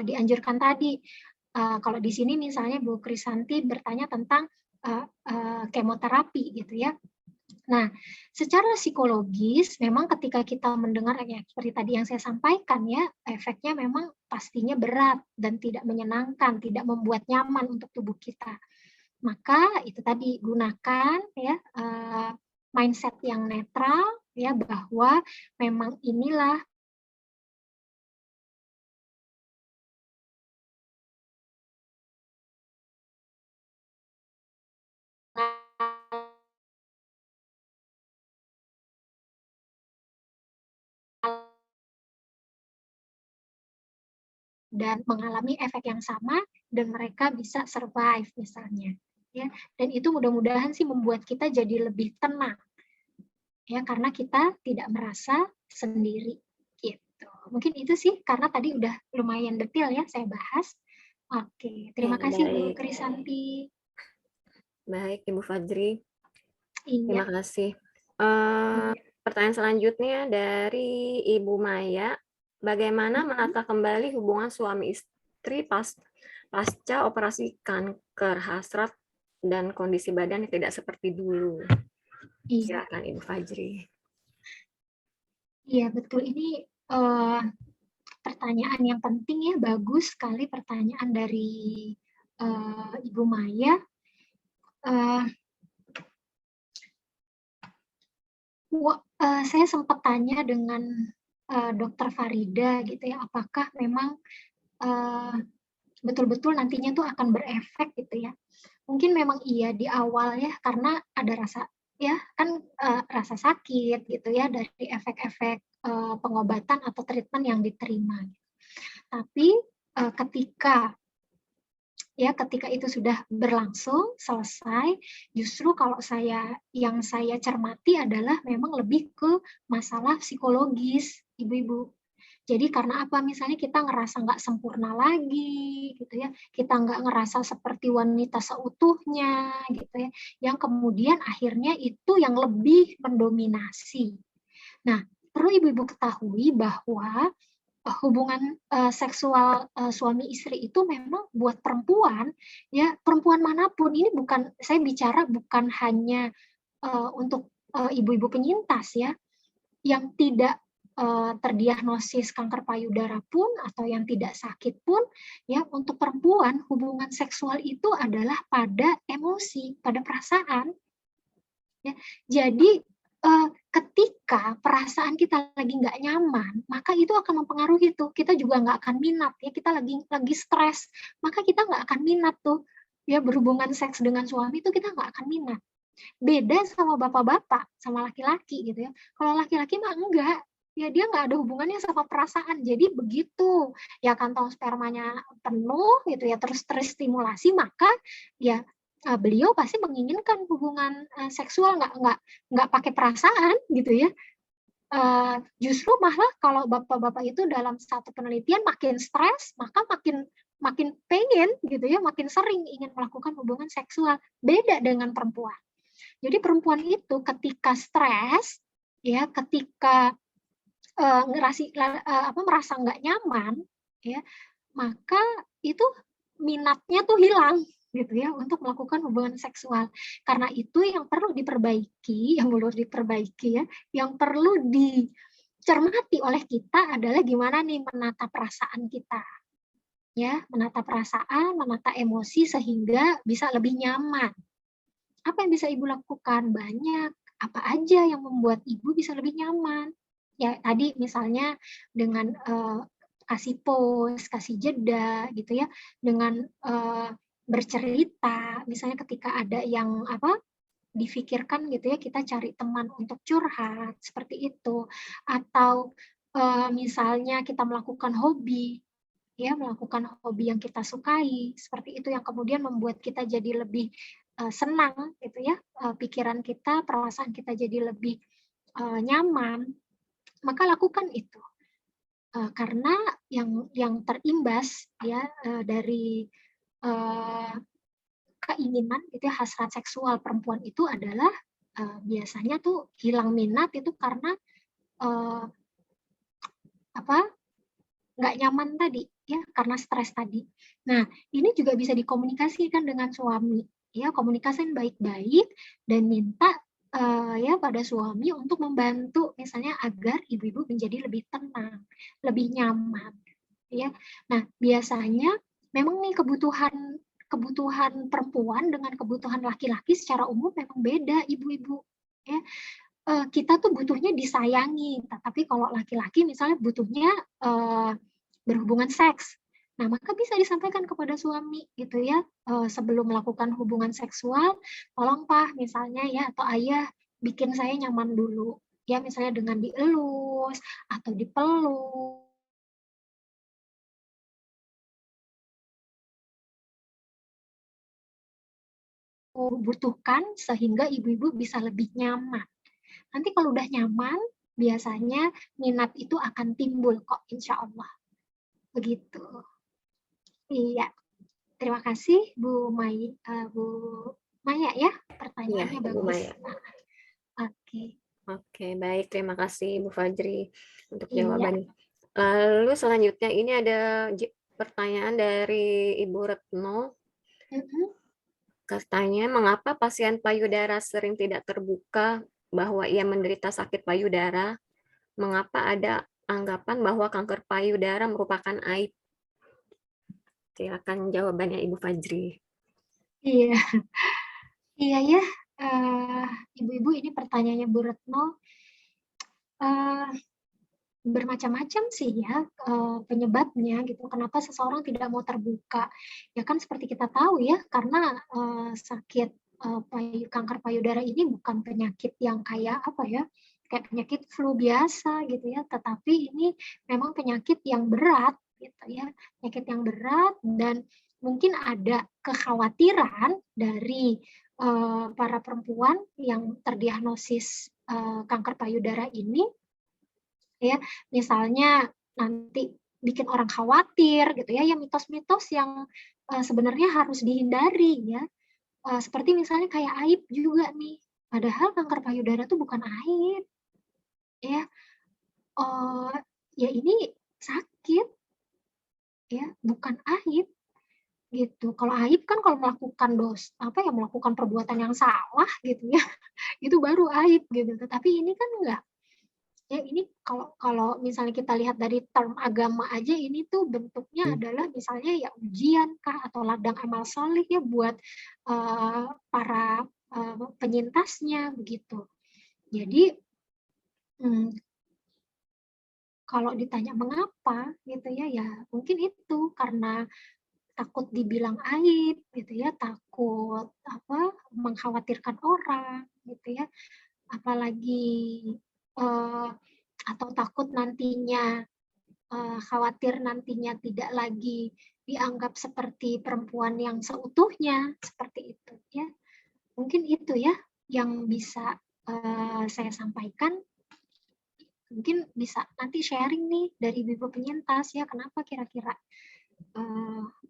dianjurkan tadi. Kalau di sini misalnya Bu Krisanti bertanya tentang kemoterapi gitu ya. Nah, secara psikologis memang ketika kita mendengar ya seperti tadi yang saya sampaikan ya, efeknya memang pastinya berat dan tidak menyenangkan, tidak membuat nyaman untuk tubuh kita. Maka itu tadi gunakan ya mindset yang netral ya, bahwa memang inilah dan mengalami efek yang sama dan mereka bisa survive misalnya ya, dan itu mudah-mudahan sih membuat kita jadi lebih tenang ya, karena kita tidak merasa sendiri gitu. Mungkin itu sih karena tadi udah lumayan detail ya saya bahas. Oke, terima kasih Bu Baik. Krisanti. Baik, Ibu Fajri. Iya. Terima kasih. Pertanyaan selanjutnya dari Ibu Maya. Bagaimana menata kembali hubungan suami istri pasca operasi kanker hasrat dan kondisi badan yang tidak seperti dulu? Iya. Silakan Ibu Fajri. Iya betul, ini pertanyaan yang penting ya, bagus sekali pertanyaan dari Ibu Maya. Saya sempat tanya dengan Dokter Farida gitu ya, apakah memang betul-betul nantinya tuh akan berefek gitu ya. Mungkin memang iya di awal ya, karena ada rasa ya kan rasa sakit gitu ya dari efek-efek pengobatan atau treatment yang diterima. Tapi ketika itu sudah berlangsung selesai, justru kalau yang saya cermati adalah memang lebih ke masalah psikologis ibu-ibu. Jadi karena apa? Misalnya kita ngerasa nggak sempurna lagi, gitu ya. Kita nggak ngerasa seperti wanita seutuhnya, gitu ya. Yang kemudian akhirnya itu yang lebih mendominasi. Nah, perlu ibu-ibu ketahui bahwa hubungan seksual suami istri itu memang buat perempuan, ya perempuan manapun, ini bukan, saya bicara bukan hanya untuk ibu-ibu penyintas ya, yang tidak terdiagnosis kanker payudara pun atau yang tidak sakit pun, ya untuk perempuan hubungan seksual itu adalah pada emosi, pada perasaan. Ya, jadi ketika perasaan kita lagi nggak nyaman, maka itu akan mempengaruhi tuh. Kita juga nggak akan minat ya. Kita lagi stres, maka kita nggak akan minat tuh. Ya berhubungan seks dengan suami itu kita nggak akan minat. Beda sama bapak-bapak, sama laki-laki gitu ya. Kalau laki-laki mah enggak, ya dia nggak ada hubungannya sama perasaan. Jadi begitu ya kantong spermanya penuh gitu ya, terus terstimulasi, maka ya beliau pasti menginginkan hubungan seksual, nggak pakai perasaan gitu ya. Justru malah kalau bapak-bapak itu dalam satu penelitian makin stres, maka makin pengen gitu ya, makin sering ingin melakukan hubungan seksual. Beda dengan perempuan. Jadi perempuan itu ketika stres, ya, ketika merasa nggak nyaman, ya, maka itu minatnya tuh hilang, gitu ya, untuk melakukan hubungan seksual. Karena itu yang perlu diperbaiki, ya, yang perlu dicermati oleh kita adalah gimana nih menata perasaan kita, ya, menata perasaan, menata emosi sehingga bisa lebih nyaman. Apa yang bisa Ibu lakukan? Banyak. Apa aja yang membuat Ibu bisa lebih nyaman? Ya tadi misalnya dengan kasih pause, kasih jeda gitu ya, dengan bercerita, misalnya ketika ada yang difikirkan gitu ya, kita cari teman untuk curhat, seperti itu. Atau misalnya kita melakukan hobi, ya melakukan hobi yang kita sukai, seperti itu yang kemudian membuat kita jadi lebih senang gitu ya, pikiran kita, perasaan kita jadi lebih nyaman, maka lakukan itu. Karena yang terimbas ya dari keinginan gitu ya, hasrat seksual perempuan itu adalah biasanya tuh hilang minat itu karena nggak nyaman tadi ya, karena stres tadi. Nah, ini juga bisa dikomunikasikan dengan suami ya, komunikasikan baik-baik dan minta ya pada suami untuk membantu misalnya agar ibu-ibu menjadi lebih tenang, lebih nyaman ya. Nah, biasanya memang nih kebutuhan perempuan dengan kebutuhan laki-laki secara umum memang beda, ibu-ibu ya. Kita tuh butuhnya disayangi, tapi kalau laki-laki misalnya butuhnya berhubungan seks. Nah, maka bisa disampaikan kepada suami gitu ya, sebelum melakukan hubungan seksual, tolong Pak misalnya ya, atau Ayah bikin saya nyaman dulu. Ya, misalnya dengan dielus atau dipeluk. Butuhkan sehingga ibu-ibu bisa lebih nyaman. Nanti kalau udah nyaman, biasanya minat itu akan timbul kok, insya Allah. Begitu. Iya. Terima kasih Bu Maya ya, Iya, pertanyaannya Ibu bagus. Maya. Oke. Oke, baik. Terima kasih Ibu Fajri untuk Iya. jawabannya. Lalu selanjutnya ini ada pertanyaan dari Ibu Retno. Katanya, mengapa pasien payudara sering tidak terbuka bahwa ia menderita sakit payudara? Mengapa ada anggapan bahwa kanker payudara merupakan aib? Silakan jawabannya Ibu Fajri. Iya. Iya ya, ibu-ibu ini pertanyaannya Bu Retno. Bermacam-macam sih ya penyebabnya gitu. Kenapa seseorang tidak mau terbuka? Ya kan seperti kita tahu ya, karena sakit kanker payudara ini bukan penyakit yang kayak apa ya, kayak penyakit flu biasa gitu ya, tetapi ini memang penyakit yang berat gitu ya, penyakit yang berat dan mungkin ada kekhawatiran dari para perempuan yang terdiagnosis kanker payudara ini ya, misalnya nanti bikin orang khawatir gitu ya, mitos-mitos yang sebenarnya harus dihindari ya, seperti misalnya kayak aib juga nih, padahal kanker payudara itu bukan aib ya, uh, ya ini sakit ya, bukan aib gitu. Kalau aib kan kalau melakukan melakukan perbuatan yang salah gitu ya, itu baru aib gitu. Tetapi ini kan enggak. Ya ini kalau misalnya kita lihat dari term agama aja, ini tuh bentuknya adalah misalnya ya ujian kah atau ladang amal soleh ya buat para penyintasnya begitu. Jadi kalau ditanya mengapa gitu ya mungkin itu karena takut dibilang aib gitu ya, takut mengkhawatirkan orang gitu ya, apalagi atau takut nantinya khawatir nantinya tidak lagi dianggap seperti perempuan yang seutuhnya seperti itu ya. Mungkin itu ya yang bisa saya sampaikan. Mungkin bisa nanti sharing nih dari ibu penyintas ya, kenapa kira-kira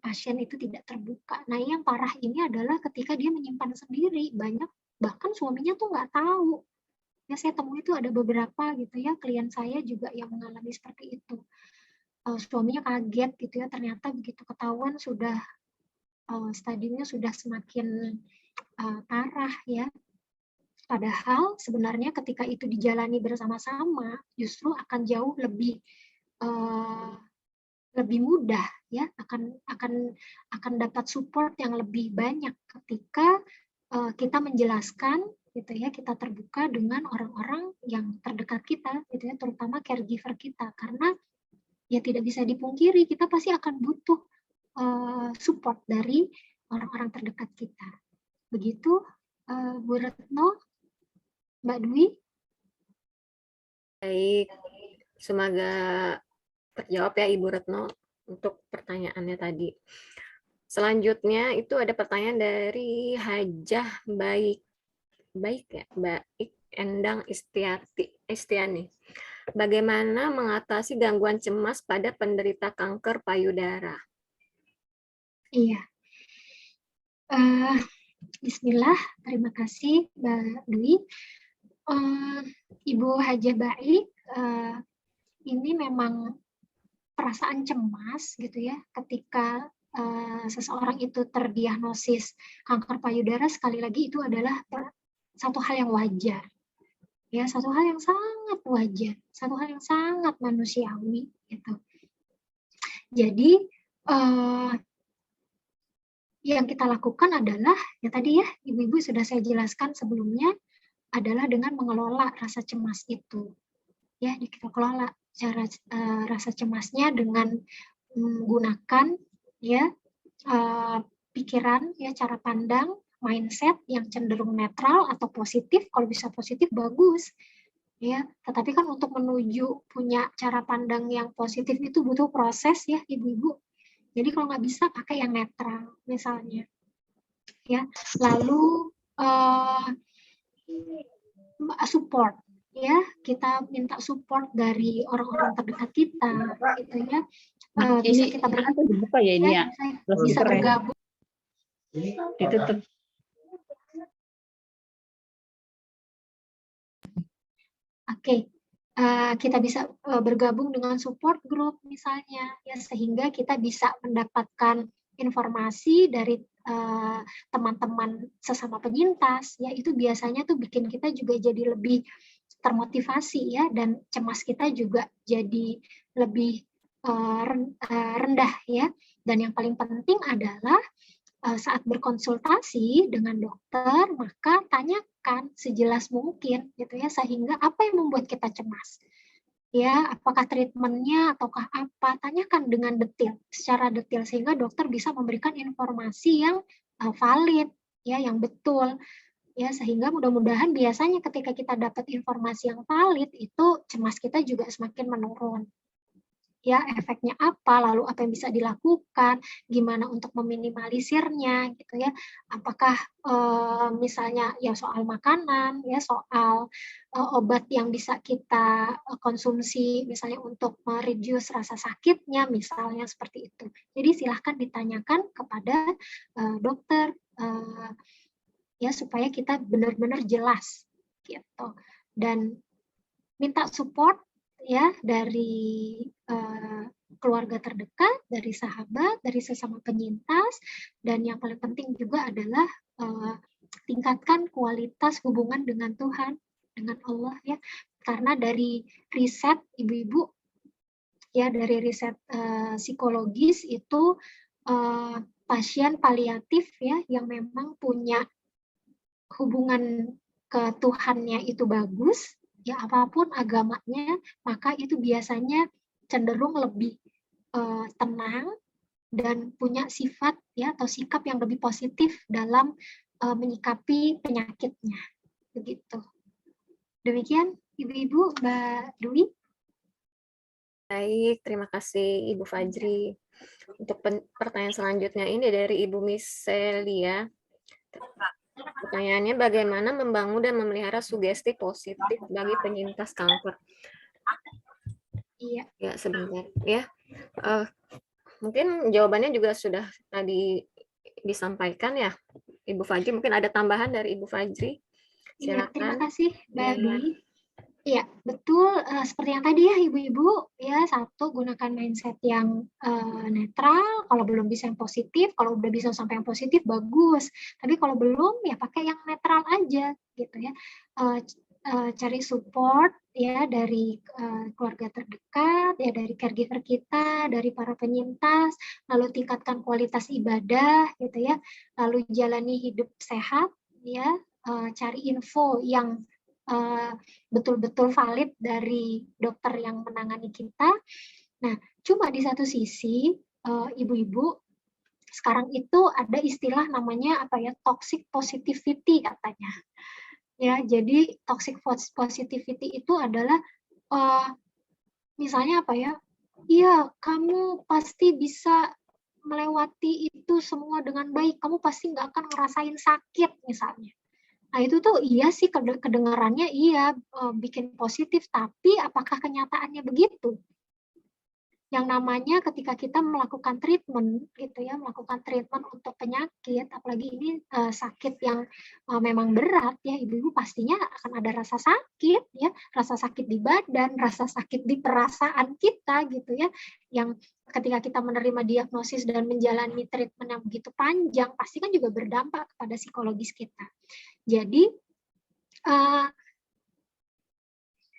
pasien itu tidak terbuka. Nah, yang parah ini adalah ketika dia menyimpan sendiri, banyak bahkan suaminya tuh nggak tahu. Ya, saya temui itu ada beberapa gitu ya, klien saya juga yang mengalami seperti itu. Suaminya kaget gitu ya, ternyata begitu ketahuan sudah stadiumnya sudah semakin parah ya. Padahal sebenarnya ketika itu dijalani bersama-sama, justru akan jauh lebih mudah ya, akan dapat support yang lebih banyak ketika kita menjelaskan gitu ya, kita terbuka dengan orang-orang yang terdekat kita gitu ya, terutama caregiver kita, karena ya tidak bisa dipungkiri kita pasti akan butuh support dari orang-orang terdekat kita. Begitu Bu Retno, Mbak Dwi. Baik, semoga terjawab ya Ibu Retno untuk pertanyaannya tadi. Selanjutnya itu ada pertanyaan dari Hajah Baik ya, Baik Endang Istiani. Bagaimana mengatasi gangguan cemas pada penderita kanker payudara? Iya. Bismillah, terima kasih Mbak Dwi. Ibu Hajah Baik, ini memang perasaan cemas gitu ya ketika seseorang itu terdiagnosis kanker payudara, sekali lagi itu adalah satu hal yang wajar ya, satu hal yang sangat wajar, satu hal yang sangat manusiawi gitu. Jadi yang kita lakukan adalah ya tadi ya ibu-ibu sudah saya jelaskan sebelumnya, adalah dengan mengelola rasa cemas itu ya, kita kelola cara rasa cemasnya dengan menggunakan ya pikiran ya, cara pandang, mindset yang cenderung netral atau positif. Kalau bisa positif bagus ya, tetapi kan untuk menuju punya cara pandang yang positif itu butuh proses ya ibu-ibu. Jadi kalau nggak bisa pakai yang netral misalnya ya. Lalu support ya, kita minta support dari orang-orang terdekat kita gitu ya. Bisa kita dibuka ya ini ya, bisa bergabung. Ditutup. Oke, kita bisa bergabung dengan support group misalnya ya, sehingga kita bisa mendapatkan informasi dari teman-teman sesama penyintas ya, itu biasanya tuh bikin kita juga jadi lebih termotivasi ya, dan cemas kita juga jadi lebih rendah ya. Dan yang paling penting adalah saat berkonsultasi dengan dokter, maka tanyakan sejelas mungkin gitu ya, sehingga apa yang membuat kita cemas ya, apakah treatmentnya ataukah apa, tanyakan dengan detail, secara detail, sehingga dokter bisa memberikan informasi yang valid ya, yang betul ya, sehingga mudah-mudahan biasanya ketika kita dapat informasi yang valid itu cemas kita juga semakin menurun ya. Efeknya apa, lalu apa yang bisa dilakukan, gimana untuk meminimalisirnya gitu ya, apakah misalnya ya soal makanan ya, soal obat yang bisa kita konsumsi misalnya untuk mereduce rasa sakitnya misalnya, seperti itu. Jadi silahkan ditanyakan kepada dokter ya, supaya kita benar-benar jelas gitu, dan minta support ya dari keluarga terdekat, dari sahabat, dari sesama penyintas, dan yang paling penting juga adalah tingkatkan kualitas hubungan dengan Tuhan, dengan Allah ya, karena dari riset ibu-ibu ya, dari riset psikologis itu pasien paliatif ya yang memang punya hubungan ke Tuhannya itu bagus, ya apapun agamanya, maka itu biasanya cenderung lebih tenang dan punya sifat ya atau sikap yang lebih positif dalam menyikapi penyakitnya. Begitu. Demikian Ibu-ibu, Mbak Dwi. Baik, terima kasih Ibu Fajri. Untuk pertanyaan selanjutnya ini dari Ibu Miselia. Pertanyaannya, bagaimana membangun dan memelihara sugesti positif bagi penyintas kanker? Iya. Ya, sebentar ya. Mungkin jawabannya juga sudah tadi disampaikan ya, Ibu Fajri. Mungkin ada tambahan dari Ibu Fajri. Iya, terima Silakan. kasih Mbak Dwi. Iya, betul. Seperti yang tadi ya Ibu-ibu, ya satu gunakan mindset yang netral. Kalau belum bisa yang positif, kalau udah bisa sampai yang positif bagus. Tapi kalau belum, ya pakai yang netral aja, gitu ya. Cari support ya dari keluarga terdekat, ya dari caregiver kita, dari para penyintas. Lalu tingkatkan kualitas ibadah, gitu ya. Lalu jalani hidup sehat, ya. Cari info yang betul-betul valid dari dokter yang menangani kita. Nah, cuma di satu sisi, ibu-ibu, sekarang itu ada istilah namanya apa ya, toxic positivity katanya. Ya, jadi toxic positivity itu adalah misalnya apa ya? Iya, kamu pasti bisa melewati itu semua dengan baik. Kamu pasti nggak akan ngerasain sakit misalnya. Nah itu tuh iya sih kedengarannya iya bikin positif, tapi apakah kenyataannya begitu? Yang namanya ketika kita melakukan treatment gitu ya, melakukan treatment untuk penyakit, apalagi ini sakit yang memang berat ya, ibu-ibu pastinya akan ada rasa sakit ya, rasa sakit di badan, rasa sakit di perasaan kita gitu ya, yang ketika kita menerima diagnosis dan menjalani treatment yang begitu panjang, pasti kan juga berdampak kepada psikologis kita. Jadi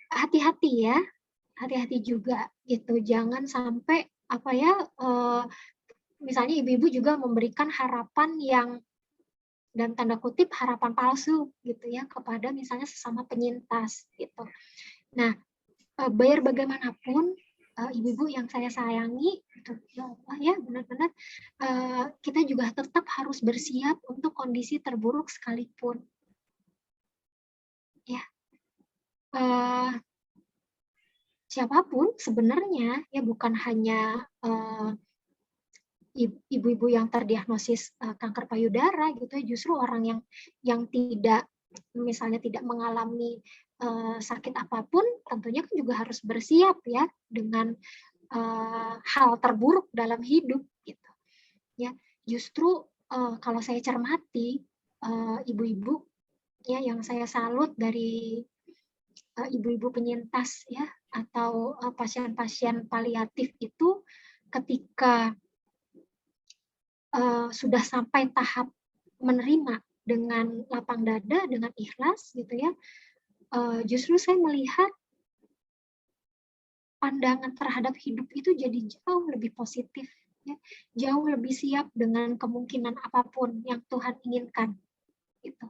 hati-hati ya, hati-hati juga gitu, jangan sampai apa ya, misalnya ibu-ibu juga memberikan harapan yang dan tanda kutip harapan palsu gitu ya kepada misalnya sesama penyintas gitu. Nah, biar bagaimanapun ibu-ibu yang saya sayangi, gitu, ya Allah ya benar-benar kita juga tetap harus bersiap untuk kondisi terburuk sekalipun. Ya. Siapapun sebenarnya ya bukan hanya ibu-ibu yang terdiagnosis kanker payudara gitu ya, justru orang yang tidak misalnya tidak mengalami sakit apapun tentunya kan juga harus bersiap ya dengan hal terburuk dalam hidup gitu ya. Justru kalau saya cermati ibu-ibu ya yang saya salut dari ibu-ibu penyintas ya atau pasien-pasien paliatif itu ketika sudah sampai tahap menerima dengan lapang dada, dengan ikhlas gitu ya, justru saya melihat pandangan terhadap hidup itu jadi jauh lebih positif, ya, jauh lebih siap dengan kemungkinan apapun yang Tuhan inginkan, gitu.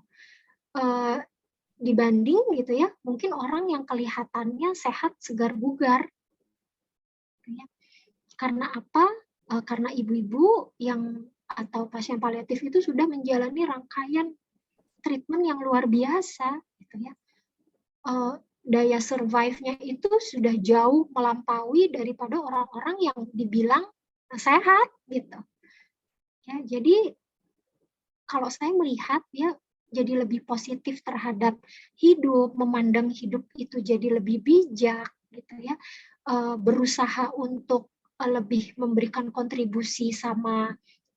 Dibanding gitu ya, mungkin orang yang kelihatannya sehat, segar, bugar. Karena apa? Karena ibu-ibu yang atau pasien paliatif itu sudah menjalani rangkaian treatment yang luar biasa, gitu ya. Daya survive-nya itu sudah jauh melampaui daripada orang-orang yang dibilang sehat, gitu. Ya, jadi kalau saya melihat ya jadi lebih positif terhadap hidup, memandang hidup itu jadi lebih bijak, gitu ya. Berusaha untuk lebih memberikan kontribusi sama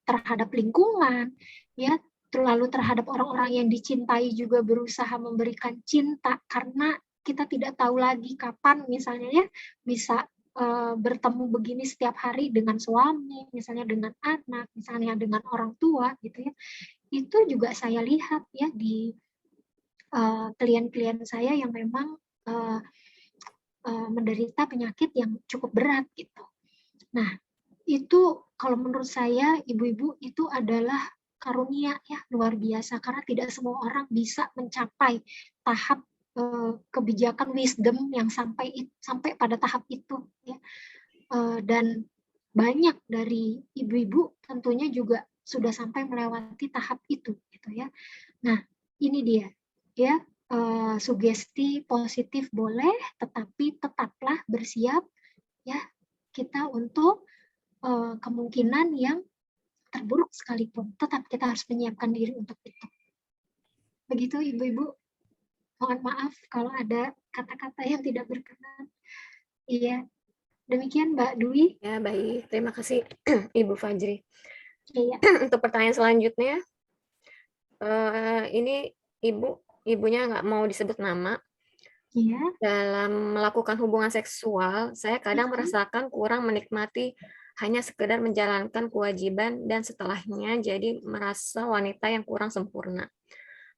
terhadap lingkungan, ya, lalu terhadap orang-orang yang dicintai juga berusaha memberikan cinta karena kita tidak tahu lagi kapan misalnya ya bisa bertemu begini setiap hari dengan suami, misalnya dengan anak, misalnya dengan orang tua, gitu ya. Itu juga saya lihat ya di klien-klien saya yang memang menderita penyakit yang cukup berat gitu. Nah, itu kalau menurut saya ibu-ibu itu adalah karunia ya luar biasa, karena tidak semua orang bisa mencapai tahap kebijakan wisdom yang sampai pada tahap itu ya. Dan banyak dari ibu-ibu tentunya juga sudah sampai melewati tahap itu gitu ya. Nah, ini dia ya, sugesti positif boleh, tetapi tetaplah bersiap ya kita untuk kemungkinan yang terburuk sekalipun, tetap kita harus menyiapkan diri untuk itu. Begitu ibu-ibu, mohon maaf kalau ada kata-kata yang tidak berkenan. Iya, demikian Mbak Dwi. Ya, baik. Terima kasih Ibu Fajri. Iya. Untuk pertanyaan selanjutnya, ini ibunya nggak mau disebut nama. Iya. Dalam melakukan hubungan seksual, saya kadang merasakan kurang menikmati, hanya sekedar menjalankan kewajiban dan setelahnya jadi merasa wanita yang kurang sempurna.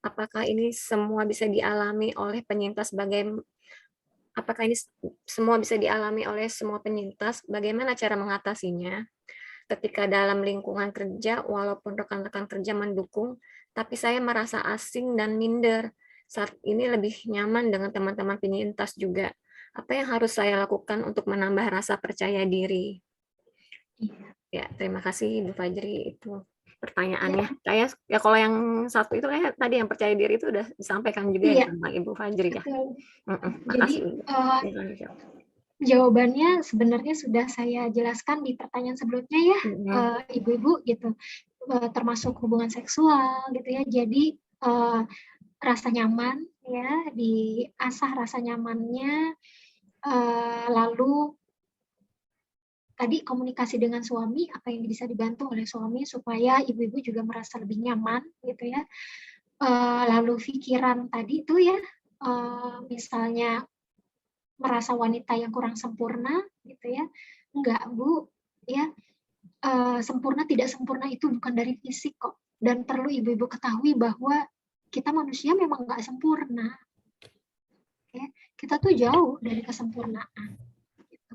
Apakah ini semua bisa dialami oleh penyintas apakah ini semua bisa dialami oleh semua penyintas? Bagaimana cara mengatasinya? Ketika dalam lingkungan kerja, walaupun rekan-rekan kerja mendukung, tapi saya merasa asing dan minder. Saat ini lebih nyaman dengan teman-teman penyintas juga. Apa yang harus saya lakukan untuk menambah rasa percaya diri? Ya, terima kasih Ibu Fajri, itu pertanyaannya. Kayak ya kalau yang satu itu kayak tadi yang percaya diri itu udah disampaikan juga ya sama Ibu Fajri ya. Jadi jawabannya sebenarnya sudah saya jelaskan di pertanyaan sebelumnya ya, ibu-ibu gitu, termasuk hubungan seksual gitu ya. Jadi rasa nyaman ya, diasah rasa nyamannya, lalu tadi komunikasi dengan suami, apa yang bisa dibantu oleh suami supaya ibu-ibu juga merasa lebih nyaman gitu ya. Lalu pikiran tadi itu ya, misalnya merasa wanita yang kurang sempurna gitu ya, enggak Bu ya, sempurna tidak sempurna itu bukan dari fisik kok, dan perlu ibu-ibu ketahui bahwa kita manusia memang nggak sempurna ya, kita tuh jauh dari kesempurnaan gitu.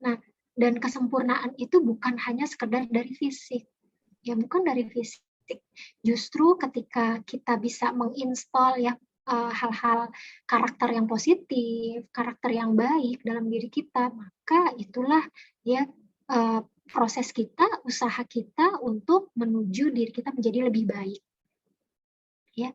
Nah, dan kesempurnaan itu bukan hanya sekedar dari fisik ya, bukan dari fisik, justru ketika kita bisa menginstal ya hal-hal karakter yang positif, karakter yang baik dalam diri kita, maka itulah ya proses kita, usaha kita untuk menuju diri kita menjadi lebih baik. Ya,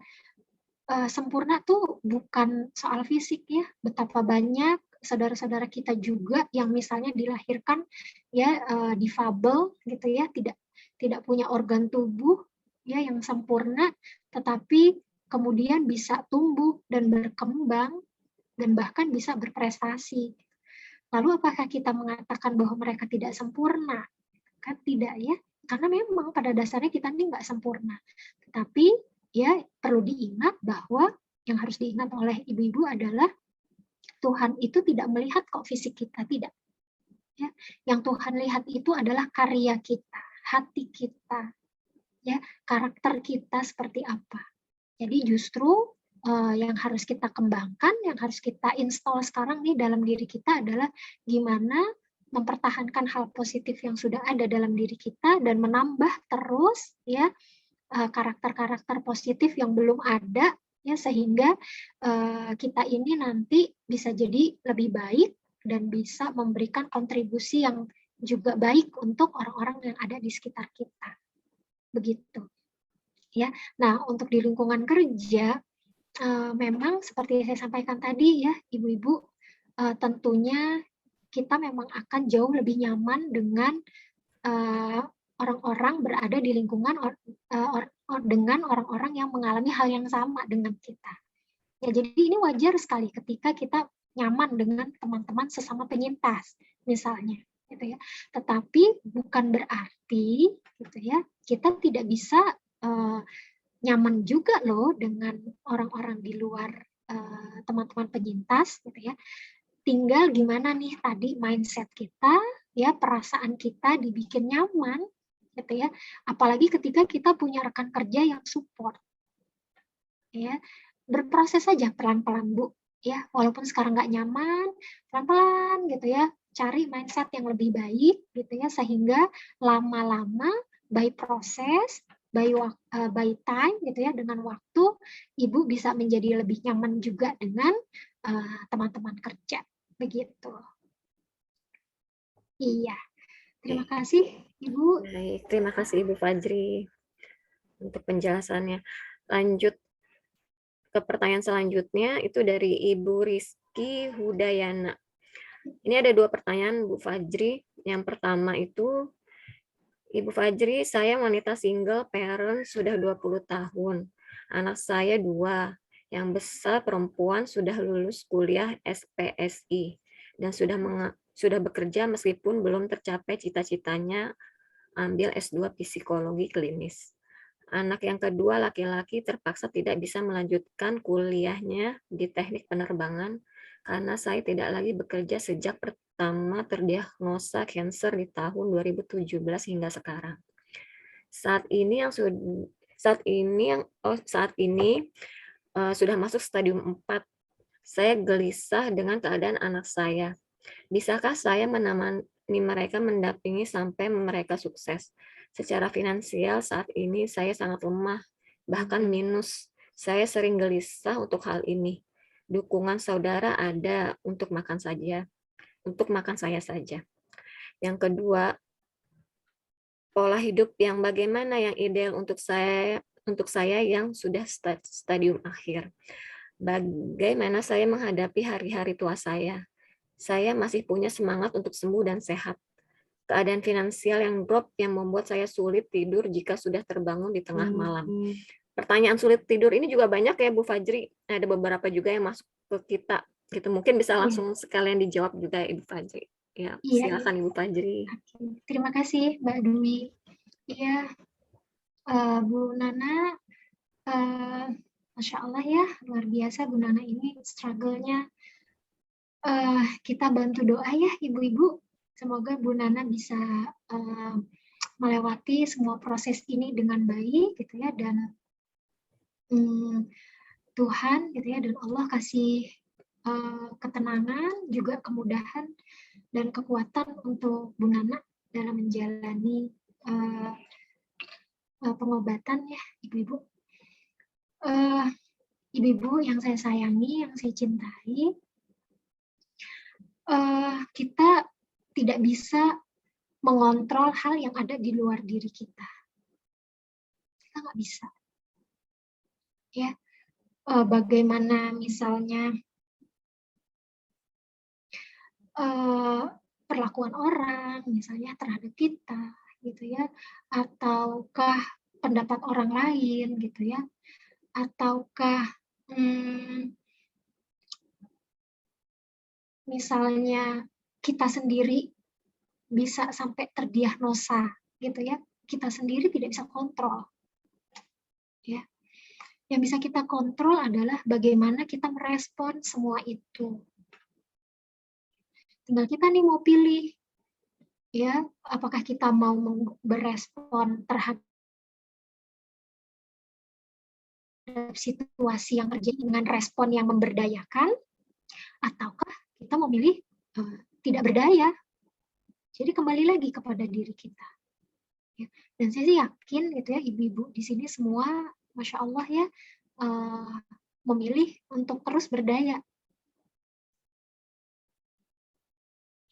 sempurna tuh bukan soal fisik ya. Betapa banyak saudara-saudara kita juga yang misalnya dilahirkan ya difabel gitu ya, tidak punya organ tubuh ya yang sempurna, tetapi kemudian bisa tumbuh dan berkembang dan bahkan bisa berprestasi. Lalu apakah kita mengatakan bahwa mereka tidak sempurna? Kan tidak ya, karena memang pada dasarnya kita ini nggak sempurna. Tetapi ya perlu diingat bahwa yang harus diingat oleh ibu-ibu adalah Tuhan itu tidak melihat kok fisik kita, tidak. Ya, yang Tuhan lihat itu adalah karya kita, hati kita, ya, karakter kita seperti apa. Jadi justru yang harus kita kembangkan, yang harus kita install sekarang nih dalam diri kita adalah gimana mempertahankan hal positif yang sudah ada dalam diri kita dan menambah terus ya karakter-karakter positif yang belum ada ya, sehingga kita ini nanti bisa jadi lebih baik dan bisa memberikan kontribusi yang juga baik untuk orang-orang yang ada di sekitar kita. Begitu. Ya. Nah, untuk di lingkungan kerja memang seperti saya sampaikan tadi ya, ibu-ibu, tentunya kita memang akan jauh lebih nyaman dengan orang-orang berada di lingkungan dengan orang-orang yang mengalami hal yang sama dengan kita. Ya, jadi ini wajar sekali ketika kita nyaman dengan teman-teman sesama penyintas, misalnya, gitu ya. Tetapi bukan berarti, gitu ya, kita tidak bisa nyaman juga loh dengan orang-orang di luar teman-teman penyintas, gitu ya. Tinggal gimana nih tadi mindset kita, ya perasaan kita dibikin nyaman, gitu ya. Apalagi ketika kita punya rekan kerja yang support, ya berproses saja pelan-pelan Bu, ya, walaupun sekarang nggak nyaman, pelan-pelan gitu ya, cari mindset yang lebih baik gitu ya, sehingga lama-lama by proses, by time gitu ya, dengan waktu ibu bisa menjadi lebih nyaman juga dengan teman-teman kerja begitu. Iya, terima kasih Ibu. Baik, terima kasih Ibu Fajri untuk penjelasannya. Lanjut ke pertanyaan selanjutnya, itu dari Ibu Rizky Hudayana. Ini ada 2 pertanyaan Bu Fajri. Yang pertama itu, Ibu Fajri, saya wanita single parent sudah 20 tahun. Anak saya 2. Yang besar perempuan sudah lulus kuliah SPSI dan sudah bekerja meskipun belum tercapai cita-citanya ambil S2 psikologi klinis. Anak yang kedua laki-laki terpaksa tidak bisa melanjutkan kuliahnya di teknik penerbangan karena saya tidak lagi bekerja sejak pertama terdiagnosa kanker di tahun 2017 hingga sekarang. Saat ini sudah masuk stadium 4. Saya gelisah dengan keadaan anak saya. Bisakah saya menemani mereka mendampingi sampai mereka sukses? Secara finansial saat ini saya sangat lemah, bahkan minus. Saya sering gelisah untuk hal ini. Dukungan saudara ada untuk makan saya saja. Yang kedua, pola hidup yang bagaimana yang ideal untuk saya yang sudah stadium akhir. Bagaimana saya menghadapi hari-hari tua saya? Saya masih punya semangat untuk sembuh dan sehat. Keadaan finansial yang drop yang membuat saya sulit tidur jika sudah terbangun di tengah malam. Pertanyaan sulit tidur ini juga banyak ya Bu Fajri. Ada beberapa juga yang masuk ke kita. Gitu. Mungkin bisa langsung sekalian dijawab juga Ibu Fajri. Ya, silakan Ibu Fajri. Terima kasih Mbak Dwi. Iya, Bu Nana, Masya Allah ya, luar biasa Bu Nana ini struggle-nya. Kita bantu doa ya ibu-ibu, semoga Bu Nana bisa melewati semua proses ini dengan baik gitu ya, dan Tuhan gitu ya, dan Allah kasih ketenangan, juga kemudahan dan kekuatan untuk Bu Nana dalam menjalani pengobatan ya ibu-ibu. Ibu-ibu yang saya sayangi, yang saya cintai, kita tidak bisa mengontrol hal yang ada di luar diri kita. Kita nggak bisa. Ya, bagaimana misalnya perlakuan orang, misalnya terhadap kita, gitu ya, ataukah pendapat orang lain, gitu ya, ataukah misalnya kita sendiri bisa sampai terdiagnosa gitu ya, kita sendiri tidak bisa kontrol ya. Yang bisa kita kontrol adalah bagaimana kita merespon semua itu. Tinggal kita nih mau pilih ya, apakah kita mau berespon terhadap situasi yang terjadi dengan respon yang memberdayakan, ataukah kita memilih tidak berdaya. Jadi kembali lagi kepada diri kita. Ya. Dan saya sih yakin gitu ya, ibu-ibu di sini semua, Masya Allah ya, memilih untuk terus berdaya.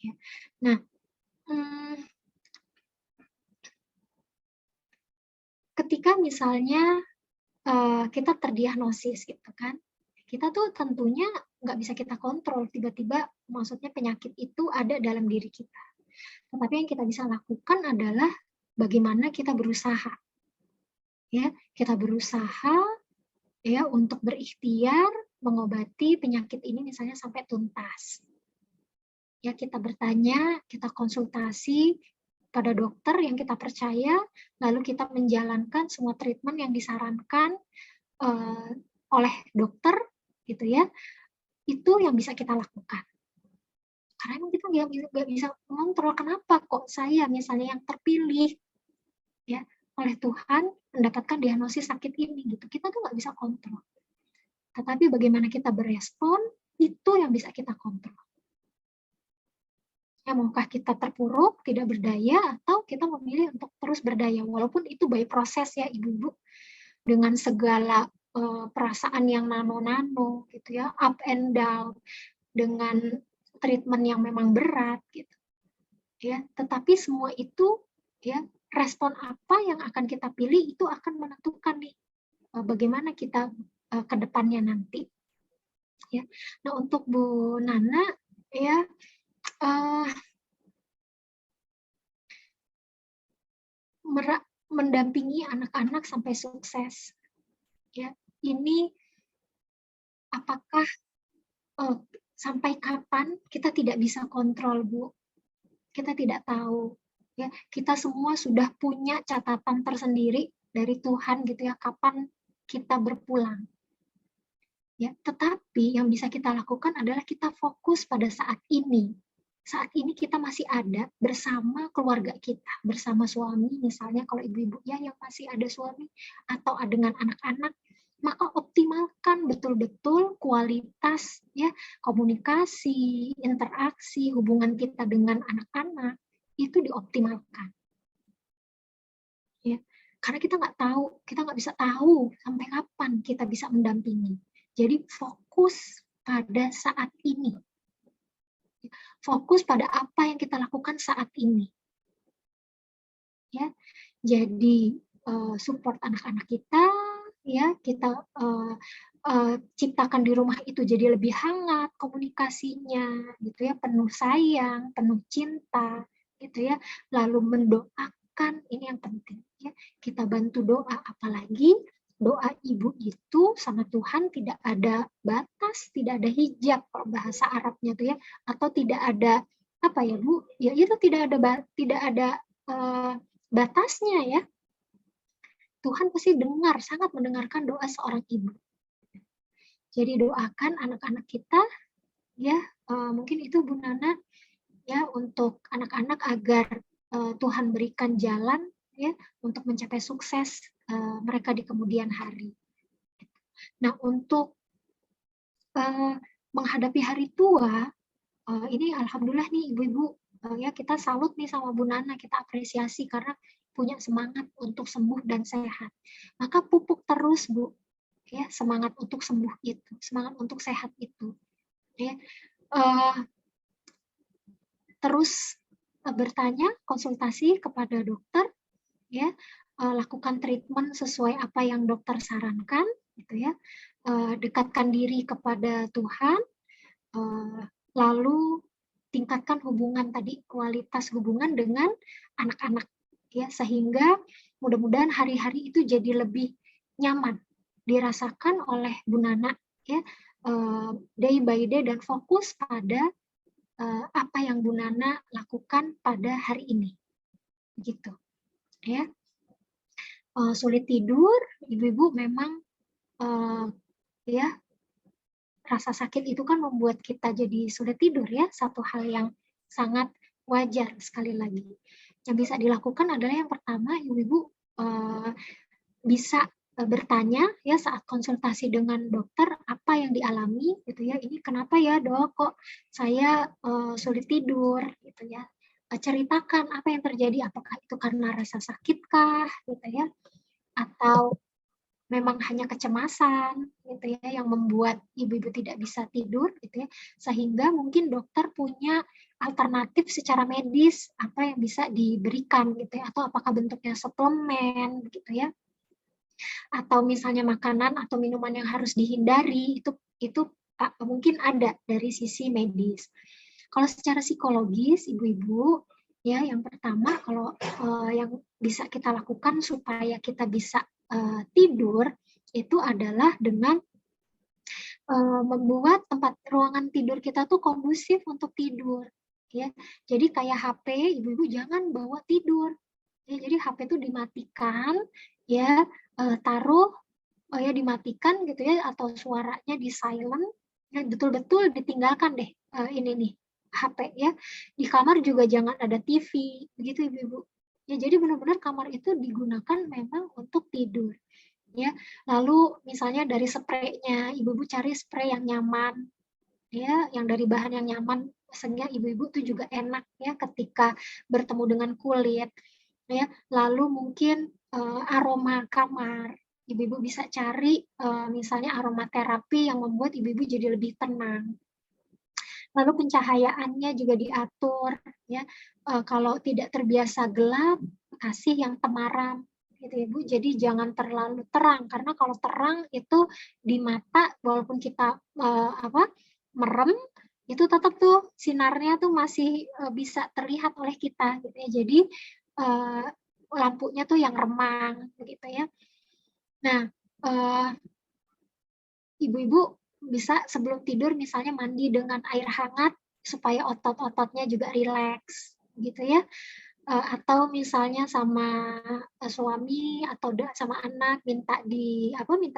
Ya. Nah, ketika misalnya kita terdiagnosis gitu kan, kita tuh tentunya nggak bisa kita kontrol tiba-tiba, maksudnya penyakit itu ada dalam diri kita. Tetapi yang kita bisa lakukan adalah bagaimana kita berusaha, ya, kita berusaha ya untuk berikhtiar mengobati penyakit ini misalnya sampai tuntas. Ya, kita bertanya, kita konsultasi pada dokter yang kita percaya, lalu kita menjalankan semua treatment yang disarankan oleh dokter, gitu ya. Itu yang bisa kita lakukan. Karena emang kita nggak bisa mengontrol kenapa kok saya misalnya yang terpilih ya oleh Tuhan mendapatkan diagnosis sakit ini gitu. Kita tuh nggak bisa kontrol. Tetapi bagaimana kita berespon Itu yang bisa kita kontrol. Ya, maukah kita terpuruk, tidak berdaya, atau kita memilih untuk terus berdaya, walaupun itu by proses ya ibu-ibu, dengan segala perasaan yang nano-nano gitu ya, up and down, dengan treatment yang memang berat gitu ya. Tetapi semua itu ya, respon apa yang akan kita pilih itu akan menentukan nih bagaimana kita ke depannya nanti ya. Nah, untuk Bu Nana ya, mendampingi anak-anak sampai sukses ya, ini apakah sampai kapan kita tidak bisa kontrol, Bu? Kita tidak tahu ya. Kita semua sudah punya catatan tersendiri dari Tuhan gitu ya, kapan kita berpulang ya. Tetapi yang bisa kita lakukan adalah kita fokus pada saat ini. Saat ini kita masih ada bersama keluarga kita, bersama suami misalnya, kalau ibu-ibu ya yang masih ada suami, atau dengan anak-anak, maka optimalkan betul-betul kualitas ya komunikasi, interaksi, hubungan kita dengan anak-anak itu dioptimalkan. Ya, karena kita nggak bisa tahu sampai kapan kita bisa mendampingi. Jadi fokus pada saat ini. Fokus pada apa yang kita lakukan saat ini. Ya, jadi support anak-anak kita, ya kita ciptakan di rumah itu jadi lebih hangat komunikasinya, gitu ya, penuh sayang, penuh cinta, gitu ya. Lalu mendoakan, ini yang penting, ya. Kita bantu doa, apalagi doa ibu itu sama Tuhan tidak ada batas, tidak ada hijab kalau bahasa Arabnya tuh ya, atau tidak ada apa ya Bu? Ya itu tidak ada batasnya ya. Tuhan pasti dengar, sangat mendengarkan doa seorang ibu. Jadi doakan anak-anak kita ya, mungkin itu Bu Nana ya, untuk anak-anak agar Tuhan berikan jalan ya untuk mencapai sukses mereka di kemudian hari. Nah, untuk menghadapi hari tua, ini alhamdulillah nih ibu-ibu ya, kita salut nih sama Bu Nana, kita apresiasi karena punya semangat untuk sembuh dan sehat. Maka pupuk terus Bu, ya semangat untuk sembuh itu, semangat untuk sehat itu. Ya, terus bertanya, konsultasi kepada dokter, ya, lakukan treatment sesuai apa yang dokter sarankan, gitu ya. Dekatkan diri kepada Tuhan, lalu tingkatkan hubungan tadi, kualitas hubungan dengan anak-anak, ya, sehingga mudah-mudahan hari-hari itu jadi lebih nyaman dirasakan oleh Bu Nana, ya, day by day, dan fokus pada apa yang Bu Nana lakukan pada hari ini, gitu, ya. Sulit tidur, ibu-ibu memang ya, rasa sakit itu kan membuat kita jadi sulit tidur ya, satu hal yang sangat wajar sekali lagi. Yang bisa dilakukan adalah yang pertama, ibu-ibu bisa bertanya ya saat konsultasi dengan dokter apa yang dialami gitu ya. Ini kenapa ya Dok, kok saya sulit tidur gitu ya. Ceritakan apa yang terjadi, apakah itu karena rasa sakitkah gitu ya, atau memang hanya kecemasan gitu ya yang membuat ibu-ibu tidak bisa tidur gitu ya, sehingga mungkin dokter punya alternatif secara medis apa yang bisa diberikan gitu ya, atau apakah bentuknya suplemen gitu ya, atau misalnya makanan atau minuman yang harus dihindari, itu mungkin ada dari sisi medis. Kalau secara psikologis ibu-ibu ya, yang pertama kalau yang bisa kita lakukan supaya kita bisa tidur itu adalah dengan membuat tempat ruangan tidur kita tuh kondusif untuk tidur ya. Jadi kayak HP, ibu-ibu jangan bawa tidur ya, jadi HP itu dimatikan ya, taruh ya dimatikan gitu ya, atau suaranya di silent ya, betul-betul ditinggalkan deh ini nih HP ya. Di kamar juga jangan ada TV begitu ibu-ibu ya. Jadi benar-benar kamar itu digunakan memang untuk tidur ya. Lalu misalnya dari spraynya, ibu-ibu cari spray yang nyaman ya, yang dari bahan yang nyaman, sehingga ibu-ibu tuh juga enak ya ketika bertemu dengan kulit, ya. Lalu mungkin aroma kamar, ibu-ibu bisa cari misalnya aromaterapi yang membuat ibu-ibu jadi lebih tenang. Lalu pencahayaannya juga diatur, ya. Kalau tidak terbiasa gelap, kasih yang temaram, gitu ya Bu. Jadi jangan terlalu terang, karena kalau terang itu di mata walaupun kita merem, itu tetap tuh sinarnya tuh masih bisa terlihat oleh kita, gitu ya. Jadi lampunya tuh yang remang, begitu ya. Nah, ibu-ibu bisa sebelum tidur misalnya mandi dengan air hangat supaya otot-ototnya juga rileks, gitu ya. Atau misalnya sama suami atau sama anak minta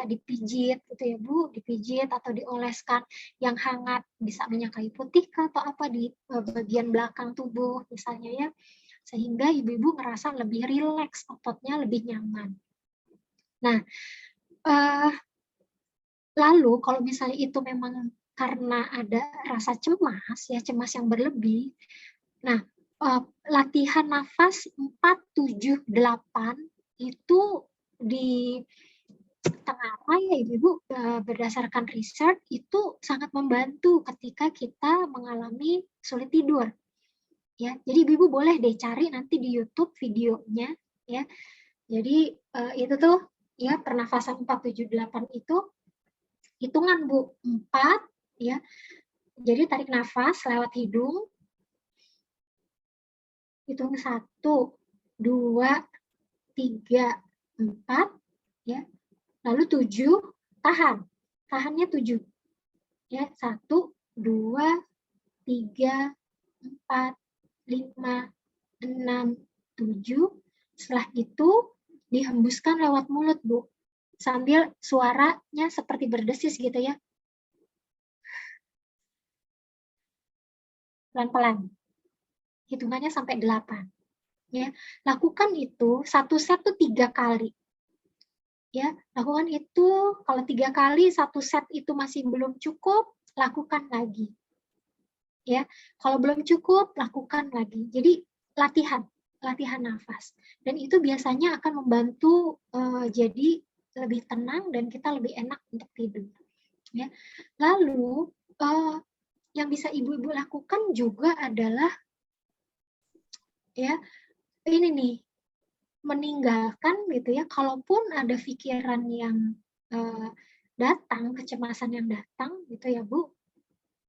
dipijit gitu ya Bu, dipijit atau dioleskan yang hangat, bisa minyak kayu putih atau apa di bagian belakang tubuh misalnya ya, sehingga ibu-ibu merasa lebih rileks, ototnya lebih nyaman. Nah, lalu kalau misalnya itu memang karena ada rasa cemas ya, cemas yang berlebih. Nah, latihan nafas 4-7-8 itu di tengah ya Ibu, berdasarkan riset itu sangat membantu ketika kita mengalami sulit tidur. Ya, jadi Ibu boleh deh cari nanti di YouTube videonya ya. Jadi itu tuh ya pernafasan 4-7-8 itu hitungan Bu, 4 ya. Jadi tarik nafas lewat hidung. Hitung 1, 2, 3, 4 ya. Lalu 7 tahan. Tahannya 7. Ya, 1, 2, 3, 4, 5, 6, 7. Setelah itu dihembuskan lewat mulut, Bu. Sambil suaranya seperti berdesis gitu ya. Pelan-pelan. Hitungannya sampai 8. Ya, lakukan itu satu set tuh 3 kali. Ya, lakukan itu kalau 3 kali satu set itu masih belum cukup, lakukan lagi. Ya, kalau belum cukup, lakukan lagi. Jadi latihan nafas. Dan itu biasanya akan membantu jadi lebih tenang dan kita lebih enak untuk tidur. Ya. Lalu yang bisa ibu-ibu lakukan juga adalah ya ini nih, meninggalkan gitu ya, kalaupun ada pikiran yang datang, kecemasan yang datang gitu ya Bu,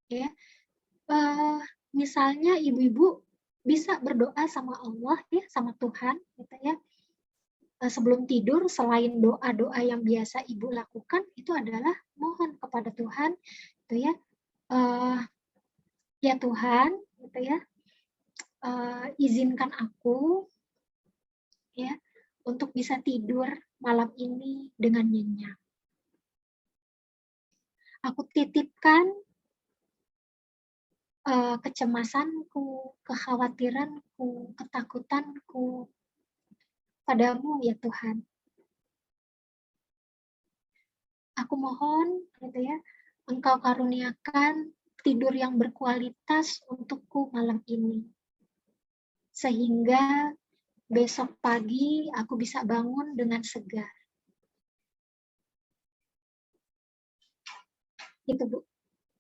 ya misalnya ibu-ibu bisa berdoa sama Allah ya, sama Tuhan gitu ya. Sebelum tidur selain doa-doa yang biasa ibu lakukan itu adalah mohon kepada Tuhan gitu ya. Ya Tuhan gitu ya, izinkan aku ya untuk bisa tidur malam ini dengan nyenyak. Aku titipkan kecemasanku, kekhawatiranku, ketakutanku padamu ya Tuhan. Aku mohon gitu ya, Engkau karuniakan tidur yang berkualitas untukku malam ini. Sehingga besok pagi aku bisa bangun dengan segar. Gitu Bu.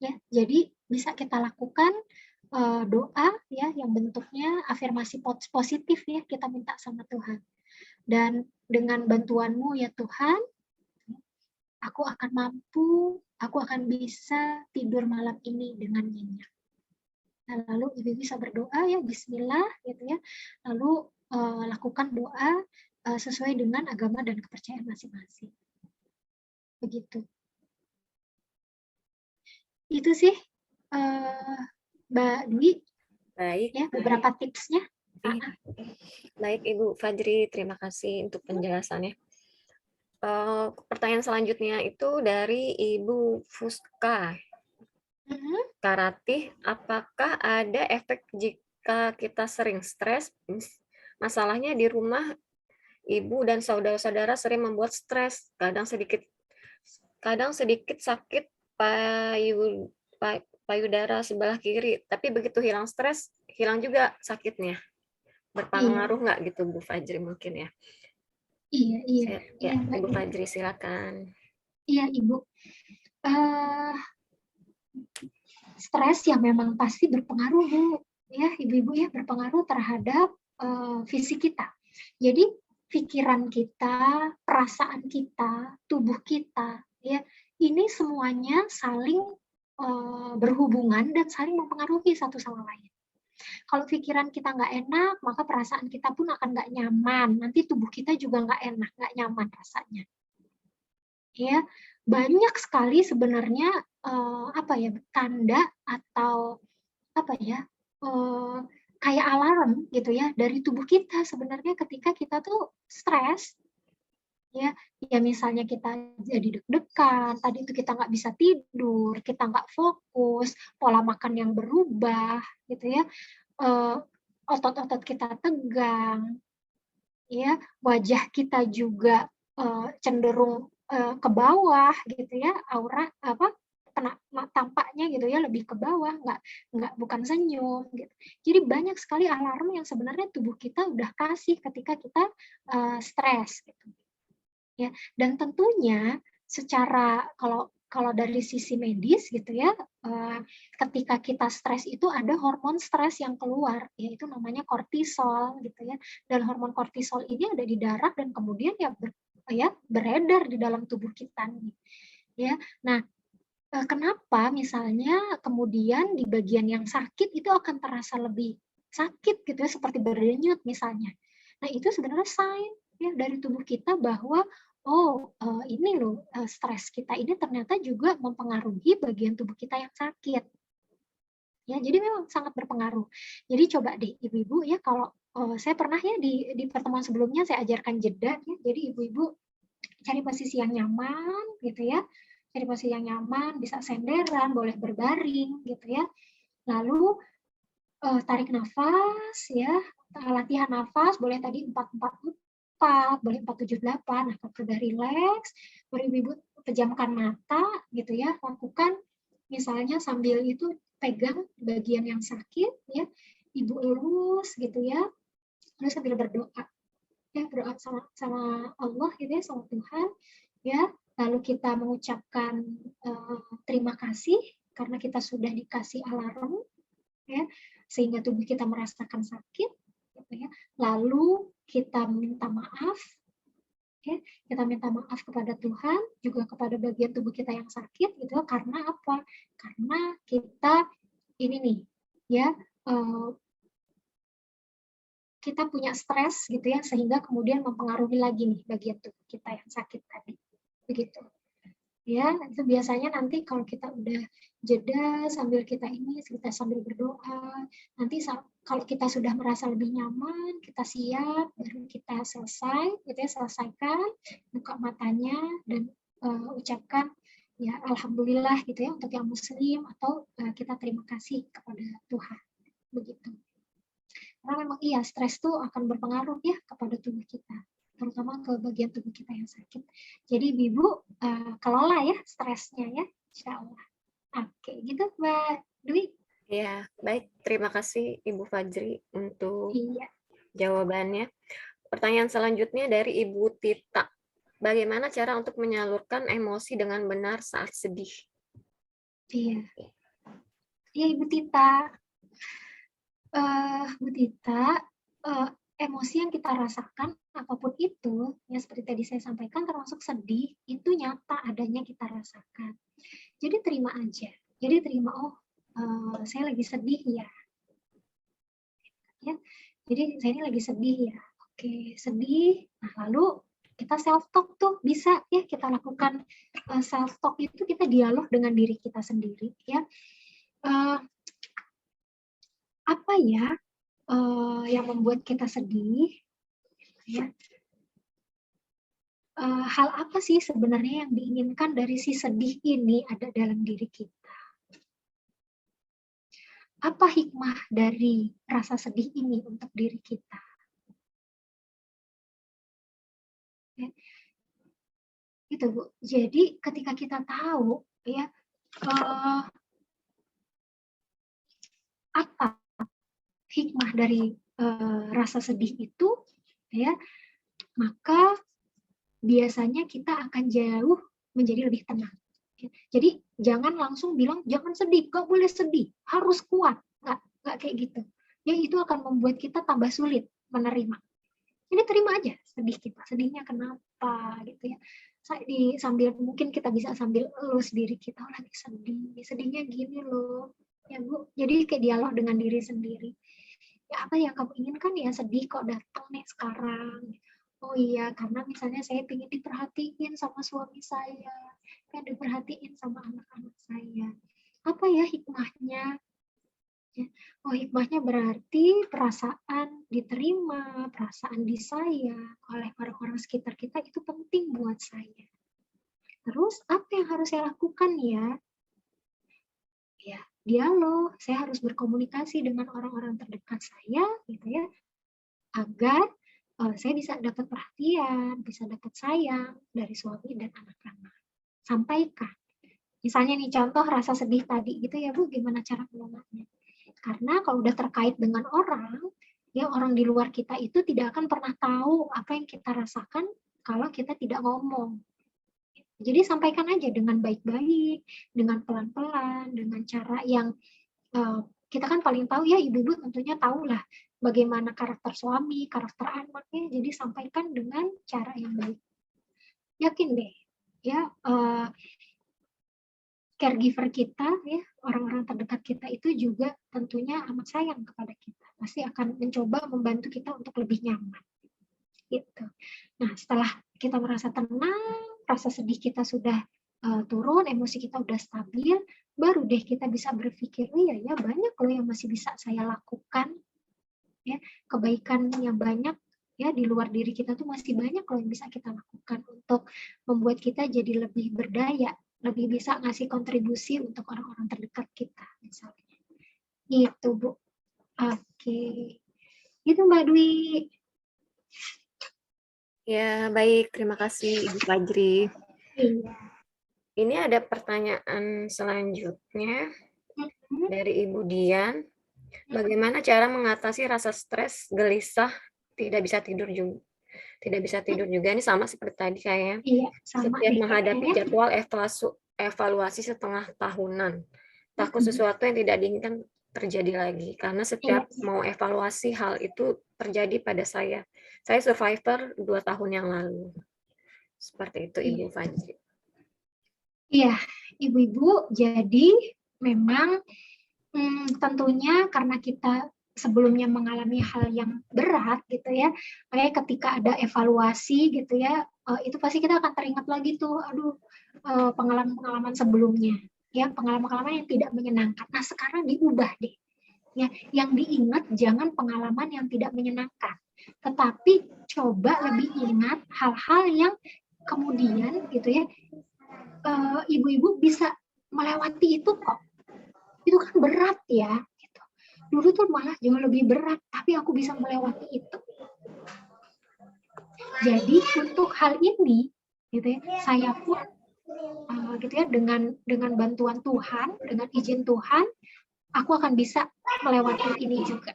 Ya, jadi bisa kita lakukan doa ya yang bentuknya afirmasi positif ya, kita minta sama Tuhan. Dan dengan bantuanmu ya Tuhan, aku akan mampu, aku akan bisa tidur malam ini dengan nyenyak. Nah, lalu ibu bisa berdoa ya Bismillah gitu ya. Lalu lakukan doa sesuai dengan agama dan kepercayaan masing-masing. Begitu. Itu sih Mbak Dwi. Baik. Ya, beberapa tipsnya. Baik Ibu Fajri, terima kasih untuk penjelasannya. Pertanyaan selanjutnya itu dari Ibu Fuska. Karatih, apakah ada efek jika kita sering stres? Masalahnya di rumah ibu dan saudara-saudara sering membuat stres, kadang sedikit sakit payudara sebelah kiri, tapi begitu hilang stres, hilang juga sakitnya. Berpengaruh nggak gitu Bu Fajri mungkin ya? Iya, iya, Ya, iya, Mbak. Ibu Fajri silakan. Iya, Ibu. Eh, Stres ya memang pasti berpengaruh, Bu. Ya, Ibu-ibu ya, berpengaruh terhadap fisik kita. Jadi pikiran kita, perasaan kita, tubuh kita, ya, ini semuanya saling berhubungan dan saling mempengaruhi satu sama lain. Kalau pikiran kita nggak enak, maka perasaan kita pun akan nggak nyaman. Nanti tubuh kita juga nggak enak, nggak nyaman rasanya. Ya, banyak sekali sebenarnya apa ya, tanda atau apa ya, kayak alarm gitu ya dari tubuh kita sebenarnya ketika kita tuh stres, ya. Ya misalnya kita jadi deg-degan, tadi itu kita nggak bisa tidur, kita nggak fokus, pola makan yang berubah gitu ya, otot-otot kita tegang, ya, wajah kita juga cenderung ke bawah gitu ya, aura apa, tampaknya gitu ya lebih ke bawah, nggak bukan senyum gitu. Jadi banyak sekali alarm yang sebenarnya tubuh kita udah kasih ketika kita stres gitu ya. Dan tentunya secara kalau kalau dari sisi medis gitu ya, ketika kita stres itu ada hormon stres yang keluar, yaitu namanya kortisol gitu ya. Dan hormon kortisol ini ada di darah dan kemudian ya beredar di dalam tubuh kita nih. Ya. Nah, kenapa misalnya kemudian di bagian yang sakit itu akan terasa lebih sakit gitu ya, seperti berdenyut misalnya. Nah, itu sebenarnya sign ya dari tubuh kita bahwa oh, ini loh, stres kita ini ternyata juga mempengaruhi bagian tubuh kita yang sakit. Ya, jadi memang sangat berpengaruh. Jadi coba deh ibu-ibu ya, kalau saya pernah ya di pertemuan sebelumnya saya ajarkan jeda ya. Jadi ibu-ibu cari posisi yang nyaman gitu ya. Cari posisi yang nyaman, bisa senderan, boleh berbaring gitu ya. Lalu tarik nafas ya, latihan nafas boleh tadi 4-4-4, boleh 4-7-8. Nah, kalau sudah rileks, baru ibu pejamkan mata gitu ya, lakukan misalnya sambil itu pegang bagian yang sakit ya, ibu elus gitu ya, lalu sambil berdoa ya, berdoa sama Allah gitu ya, sama Tuhan ya, lalu kita mengucapkan terima kasih karena kita sudah dikasih alarm ya, sehingga tubuh kita merasakan sakit gitu ya. Lalu kita minta maaf ya, kita minta maaf kepada Tuhan, juga kepada bagian tubuh kita yang sakit gitu ya. Karena apa? Karena kita ini nih ya, kita punya stres gitu ya, sehingga kemudian mempengaruhi lagi nih bagian tubuh kita yang sakit tadi begitu ya. Itu biasanya nanti kalau kita udah jeda sambil kita sambil berdoa, nanti kalau kita sudah merasa lebih nyaman, kita siap, baru kita selesai gitu ya, selesaikan, buka matanya dan ucapkan ya alhamdulillah gitu ya untuk yang muslim, atau kita terima kasih kepada Tuhan begitu. Karena memang iya, stres tuh akan berpengaruh ya kepada tubuh kita, terutama ke bagian tubuh kita yang sakit. Jadi Ibu kelola ya stresnya ya, insya Allah. Oke, gitu Mbak Dwi. Ya, baik. Terima kasih Ibu Fajri untuk Iya, jawabannya. Pertanyaan selanjutnya dari Ibu Tita. Bagaimana cara untuk menyalurkan emosi dengan benar saat sedih? iya. Iya Ibu Tita. Bu Tita, emosi yang kita rasakan apapun itu, ya seperti tadi saya sampaikan, termasuk sedih, itu nyata adanya kita rasakan. Jadi terima aja. Jadi terima, oh saya lagi sedih ya. Ya, jadi saya ini lagi sedih ya. Oke, sedih. Nah, lalu kita self talk tuh bisa ya, kita lakukan self talk itu, kita dialog dengan diri kita sendiri ya. Apa ya yang membuat kita sedih ya? Hal apa sih sebenarnya yang diinginkan dari si sedih ini ada dalam diri kita? Apa hikmah dari rasa sedih ini untuk diri kita? Ya, itu Bu. Jadi ketika kita tahu ya, apa hikmah dari rasa sedih itu, ya, maka biasanya kita akan jauh menjadi lebih tenang. Jadi jangan langsung bilang jangan sedih, gak boleh sedih, harus kuat, nggak kayak gitu. Ya itu akan membuat kita tambah sulit menerima. Jadi terima aja sedih kita, sedihnya kenapa gitu ya. Sambil mungkin kita bisa sambil elus diri kita, oh, lagi sedih, sedihnya gini loh, ya Bu. Jadi kayak dialog dengan diri sendiri. Ya apa yang kamu inginkan ya, sedih kok datang nih sekarang. Oh iya, karena misalnya saya ingin diperhatiin sama suami saya, pengen diperhatiin sama anak-anak saya. Apa ya hikmahnya? Oh, hikmahnya berarti perasaan diterima, perasaan disayang oleh orang-orang sekitar kita itu penting buat saya. Terus apa yang harus saya lakukan ya? Ya, dialog. Saya harus berkomunikasi dengan orang-orang terdekat saya, gitu ya, agar saya bisa dapat perhatian, bisa dapat sayang dari suami dan anak-anak. Sampaikan. Misalnya nih contoh rasa sedih tadi gitu ya Bu, gimana cara menolaknya? Karena kalau udah terkait dengan orang, ya orang di luar kita itu tidak akan pernah tahu apa yang kita rasakan kalau kita tidak ngomong. Jadi sampaikan aja dengan baik-baik, dengan pelan-pelan, dengan cara yang kita kan paling tahu ya, ibu-ibu tentunya tahulah bagaimana karakter suami, karakter anaknya. Jadi sampaikan dengan cara yang baik. Yakin deh, ya caregiver kita, ya orang-orang terdekat kita itu juga tentunya amat sayang kepada kita. Pasti akan mencoba membantu kita untuk lebih nyaman. Gitu. Nah, setelah kita merasa tenang, rasa sedih kita sudah turun, emosi kita udah stabil, baru deh kita bisa berpikir, oh iya ya banyak loh yang masih bisa saya lakukan, ya kebaikan yang banyak ya di luar diri kita tuh masih banyak loh yang bisa kita lakukan untuk membuat kita jadi lebih berdaya, lebih bisa ngasih kontribusi untuk orang-orang terdekat kita misalnya. Itu Bu. Oke. Itu Mbak Dwi. Ya, baik. Terima kasih Ibu Fajri. Iya. Ini ada pertanyaan selanjutnya dari Ibu Dian. Bagaimana cara mengatasi rasa stres, gelisah, tidak bisa tidur juga? Tidak bisa tidur juga, ini sama seperti tadi kayaknya. Iya, sama Setiap deh, menghadapi kayaknya. jadwal evaluasi setengah tahunan. Takut sesuatu yang tidak diinginkan terjadi lagi. Karena setiap mau evaluasi hal itu terjadi pada saya. Saya survivor 2 tahun yang lalu. Seperti itu Ibu Fajri. Iya, ibu-ibu, jadi memang tentunya karena kita sebelumnya mengalami hal yang berat gitu ya, makanya ketika ada evaluasi gitu ya, itu pasti kita akan teringat lagi tuh, aduh pengalaman-pengalaman sebelumnya, ya pengalaman-pengalaman yang tidak menyenangkan. Nah sekarang diubah deh, ya yang diingat jangan pengalaman yang tidak menyenangkan, tetapi coba lebih ingat hal-hal yang kemudian gitu ya, ibu-ibu bisa melewati itu kok. Itu kan berat ya. Gitu. Dulu tuh malah jauh lebih berat, tapi aku bisa melewati itu. Jadi untuk hal ini, gitu ya, saya pun gitu ya dengan bantuan Tuhan, dengan izin Tuhan, aku akan bisa melewati ini juga.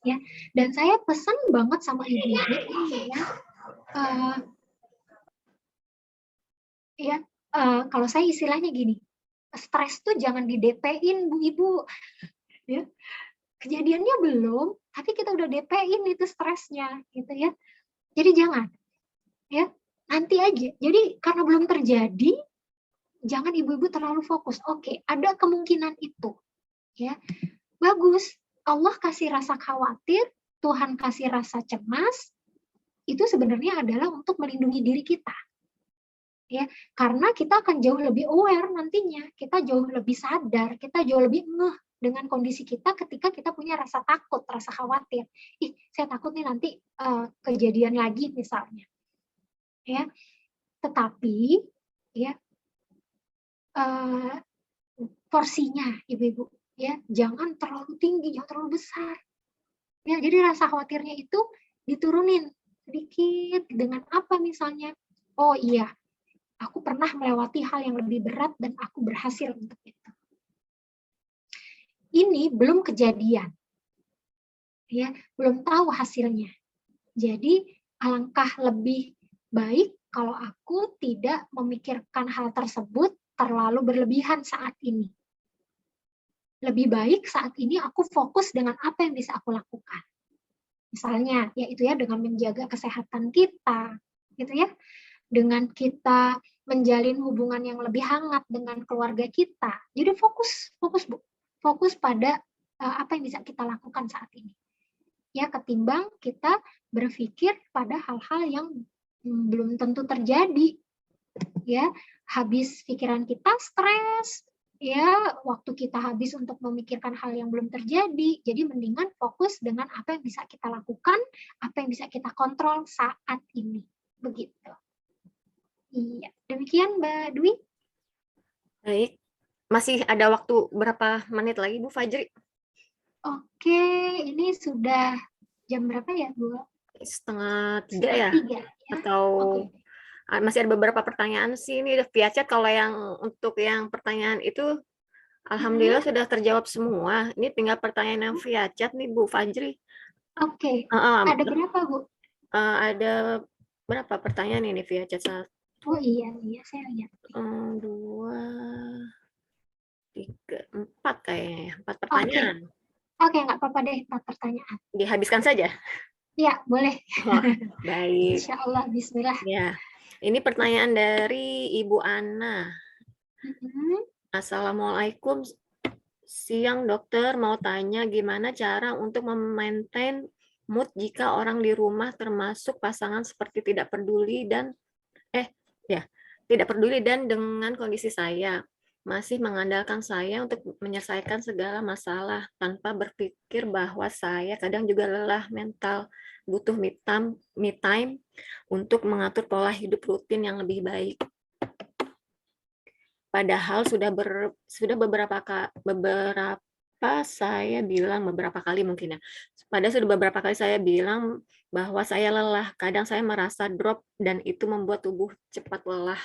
Ya, dan saya pesan banget sama ibu-ibu ini ya, kalau saya istilahnya gini, stres tuh jangan di-DP-in Bu Ibu. Ya. Kejadiannya belum, tapi kita udah DP-in itu stresnya gitu ya. Jadi jangan. Ya, nanti aja. Jadi karena belum terjadi, jangan ibu-ibu terlalu fokus. Oke, ada kemungkinan itu. Ya. Bagus. Allah kasih rasa khawatir, Tuhan kasih rasa cemas, itu sebenarnya adalah untuk melindungi diri kita. Ya, karena kita akan jauh lebih aware nantinya, kita jauh lebih sadar, kita jauh lebih ngeh dengan kondisi kita ketika kita punya rasa takut, rasa khawatir. Ih, saya takut nih nanti kejadian lagi misalnya. Ya, tetapi ya porsinya ibu-ibu ya jangan terlalu tinggi, jangan terlalu besar. Ya, jadi rasa khawatirnya itu diturunin sedikit dengan apa misalnya? Oh iya, aku pernah melewati hal yang lebih berat dan aku berhasil untuk itu. ini belum kejadian, ya, belum tahu hasilnya. Jadi alangkah lebih baik kalau aku tidak memikirkan hal tersebut terlalu berlebihan saat ini. Lebih baik saat ini aku fokus dengan apa yang bisa aku lakukan. Misalnya, yaitu ya dengan menjaga kesehatan kita, gitu ya, dengan kita menjalin hubungan yang lebih hangat dengan keluarga kita. Jadi fokus Bu, fokus pada apa yang bisa kita lakukan saat ini. Ya, ketimbang kita berpikir pada hal-hal yang belum tentu terjadi. Ya, habis pikiran kita stres, ya waktu kita habis untuk memikirkan hal yang belum terjadi. Jadi mendingan fokus dengan apa yang bisa kita lakukan, apa yang bisa kita kontrol saat ini. Begitu. Iya, demikian Mbak Dwi. Baik. Masih ada waktu berapa menit lagi Bu Fajri? Oke, ini sudah jam berapa ya, Bu? 2:30 ya? 3 ya. Atau masih ada beberapa pertanyaan sih ini via chat. Kalau yang untuk yang pertanyaan itu alhamdulillah sudah terjawab semua. Ini tinggal pertanyaan yang via chat nih Bu Fajri. Oke. Ada berapa, Bu? Ada berapa pertanyaan ini via chat? Oh iya, saya lihat. 2, 3, 4 kayaknya. 4 pertanyaan. Oke, nggak apa-apa deh, 4 pertanyaan. Dihabiskan saja? Ya, boleh. Oh, baik. Insya Allah, bismillah. Ya, ini pertanyaan dari Ibu Ana. Assalamualaikum, siang dokter, mau tanya gimana cara untuk memaintain mood jika orang di rumah termasuk pasangan seperti tidak peduli dan dengan kondisi saya masih mengandalkan saya untuk menyelesaikan segala masalah tanpa berpikir bahwa saya kadang juga lelah mental, butuh me time untuk mengatur pola hidup rutin yang lebih baik. Padahal sudah beberapa kali saya bilang bahwa saya lelah, kadang saya merasa drop dan itu membuat tubuh cepat lelah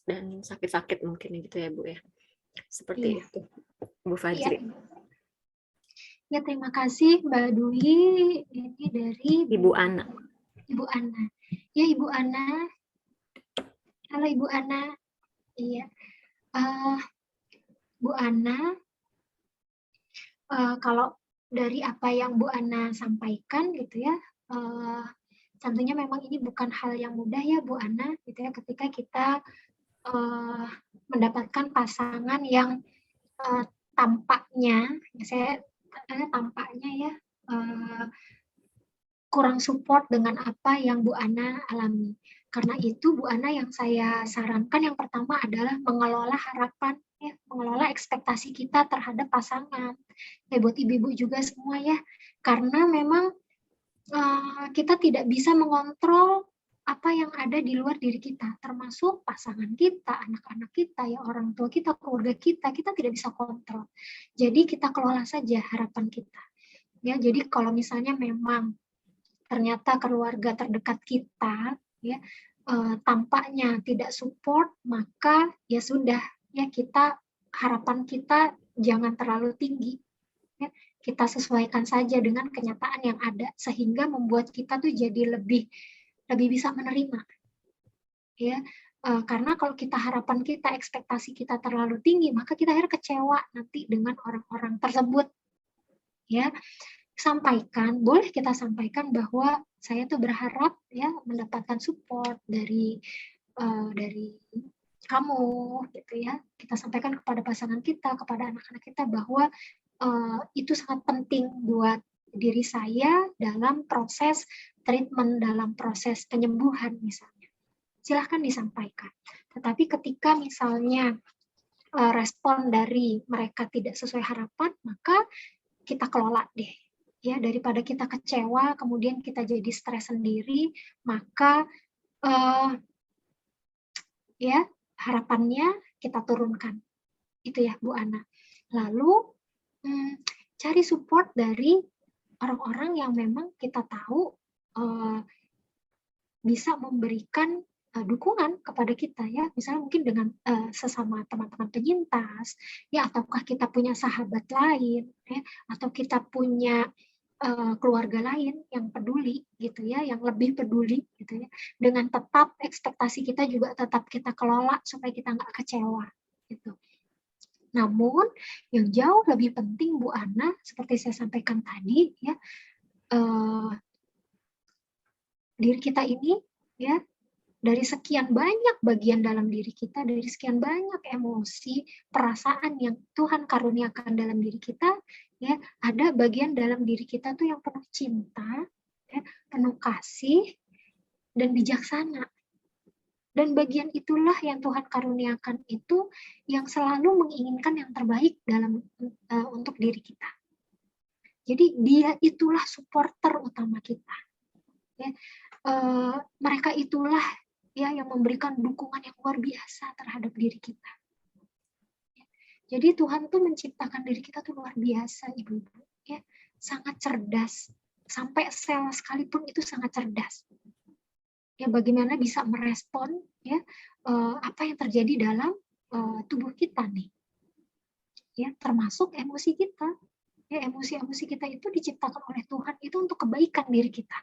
dan sakit-sakit mungkin gitu ya Bu ya. Seperti itu Bu Fajri. Ya, terima kasih Mbak Dwi. Ini dari Ibu Ana. Ibu Ana. Ya, Ibu Ana. Halo Ibu Ana. Iya. Bu Ana, kalau dari apa yang Bu Ana sampaikan gitu ya, tentunya memang ini bukan hal yang mudah ya Bu Ana, gitu ya, ketika kita mendapatkan pasangan yang tampaknya ya kurang support dengan apa yang Bu Ana alami. Karena itu Bu Ana yang saya sarankan yang pertama adalah mengelola harapan, ya, mengelola ekspektasi kita terhadap pasangan. Ya, buat ibu-ibu juga semua ya, karena memang kita tidak bisa mengontrol apa yang ada di luar diri kita, termasuk pasangan kita, anak-anak kita, ya orang tua kita, keluarga kita tidak bisa kontrol. Jadi kita kelola saja harapan kita. Ya, jadi kalau misalnya memang ternyata keluarga terdekat kita ya tampaknya tidak support, maka ya sudah ya harapan kita jangan terlalu tinggi. Ya, kita sesuaikan saja dengan kenyataan yang ada sehingga membuat kita tuh jadi lebih bisa menerima. Ya, karena kalau harapan kita, ekspektasi kita terlalu tinggi, maka kita akhirnya kecewa nanti dengan orang-orang tersebut. Ya, boleh kita sampaikan bahwa saya tuh berharap ya mendapatkan support dari kamu gitu ya. Kita sampaikan kepada pasangan kita, kepada anak-anak kita bahwa itu sangat penting buat diri saya dalam proses treatment, dalam proses penyembuhan misalnya. Silahkan disampaikan. Tetapi ketika misalnya respon dari mereka tidak sesuai harapan, maka kita kelola deh. Ya, daripada kita kecewa, kemudian kita jadi stres sendiri, maka ya harapannya kita turunkan. Itu ya Bu Ana. Lalu cari support dari orang-orang yang memang kita tahu bisa memberikan dukungan kepada kita ya, misalnya mungkin dengan sesama teman-teman penyintas ya, ataukah kita punya sahabat lain ya, atau kita punya keluarga lain yang peduli gitu ya, yang lebih peduli gitu ya, dengan tetap ekspektasi kita juga tetap kita kelola supaya kita nggak kecewa gitu. Namun yang jauh lebih penting Bu Ana, seperti saya sampaikan tadi ya, diri kita ini ya, dari sekian banyak bagian dalam diri kita, dari sekian banyak emosi, perasaan yang Tuhan karuniakan dalam diri kita, ya, ada bagian dalam diri kita tuh yang penuh cinta, ya, penuh kasih, dan bijaksana. Dan bagian itulah yang Tuhan karuniakan itu yang selalu menginginkan yang terbaik dalam untuk diri kita. Jadi dia itulah supporter utama kita. Ya. Mereka itulah ya yang memberikan dukungan yang luar biasa terhadap diri kita. Jadi Tuhan tuh menciptakan diri kita tuh luar biasa, Ibu-ibu, ya, sangat cerdas. Sampai sel sekalipun itu sangat cerdas. Ya, bagaimana bisa merespon ya apa yang terjadi dalam tubuh kita nih. Ya, termasuk emosi kita. Ya, emosi-emosi kita itu diciptakan oleh Tuhan itu untuk kebaikan diri kita.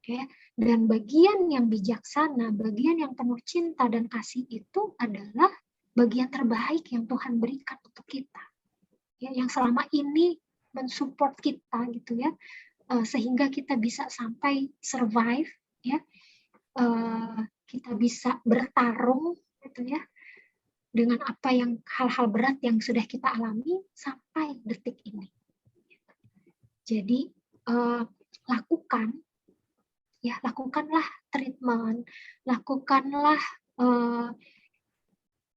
Ya, dan bagian yang bijaksana, bagian yang penuh cinta dan kasih itu adalah bagian terbaik yang Tuhan berikan untuk kita. Ya, yang selama ini mensupport kita gitu ya, sehingga kita bisa sampai survive ya, kita bisa bertarung gitu ya dengan apa yang hal-hal berat yang sudah kita alami sampai detik ini. Jadi lakukanlah treatment, lakukanlah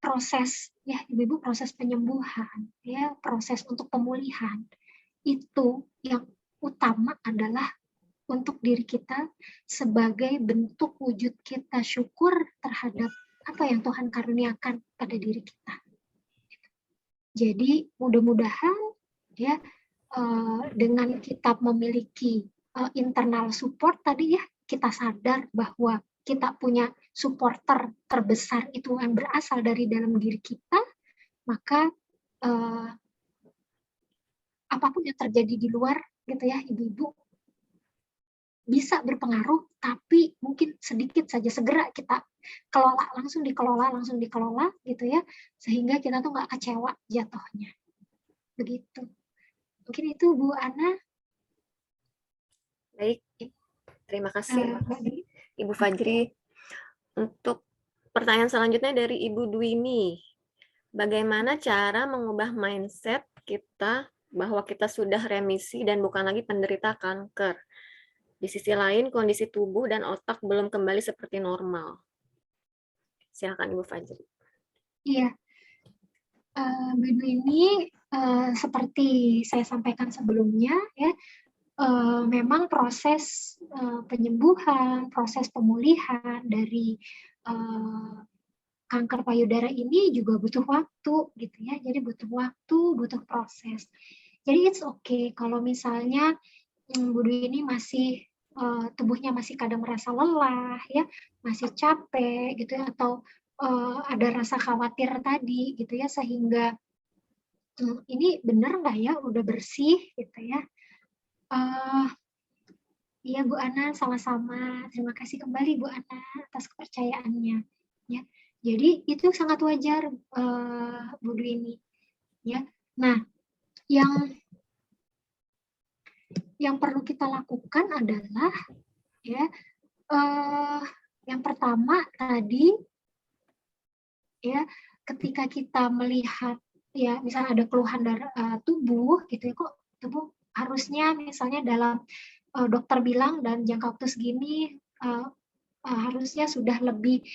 proses ya Ibu-ibu, proses penyembuhan, ya, proses untuk pemulihan. Itu yang utama adalah untuk diri kita sebagai bentuk wujud kita syukur terhadap apa yang Tuhan karuniakan pada diri kita. Jadi mudah-mudahan ya dengan kita memiliki internal support tadi ya, kita sadar bahwa kita punya supporter terbesar itu yang berasal dari dalam diri kita, maka apapun yang terjadi di luar gitu ya Ibu-ibu bisa berpengaruh, tapi mungkin sedikit saja, segera kita langsung dikelola gitu ya, sehingga kita tuh nggak kecewa jatuhnya. Begitu. Mungkin itu Bu Ana. Baik, terima kasih Ibu Fajri. Untuk pertanyaan selanjutnya dari Ibu Dwini. Bagaimana cara mengubah mindset kita bahwa kita sudah remisi dan bukan lagi penderita kanker? Di sisi lain, kondisi tubuh dan otak belum kembali seperti normal. Silakan Ibu Fajri. Iya, Bu Dwini, seperti saya sampaikan sebelumnya, ya, memang proses penyembuhan, proses pemulihan dari kanker payudara ini juga butuh waktu, gitu ya. Jadi butuh waktu, butuh proses. Jadi it's okay kalau misalnya Bu Dwini masih tubuhnya masih kadang merasa lelah, ya, masih capek, gitu ya, atau ada rasa khawatir tadi, gitu ya, sehingga ini benar nggak ya, udah bersih, gitu ya. Iya Bu Ana, sama-sama. Terima kasih kembali Bu Ana atas kepercayaannya. Ya, jadi itu sangat wajar Bu Dwini. Ya, nah yang perlu kita lakukan adalah ya yang pertama tadi ya, ketika kita melihat ya misalnya ada keluhan dari tubuh gitu ya, kok tubuh harusnya misalnya dalam dokter bilang dan jangka waktu segini harusnya sudah lebih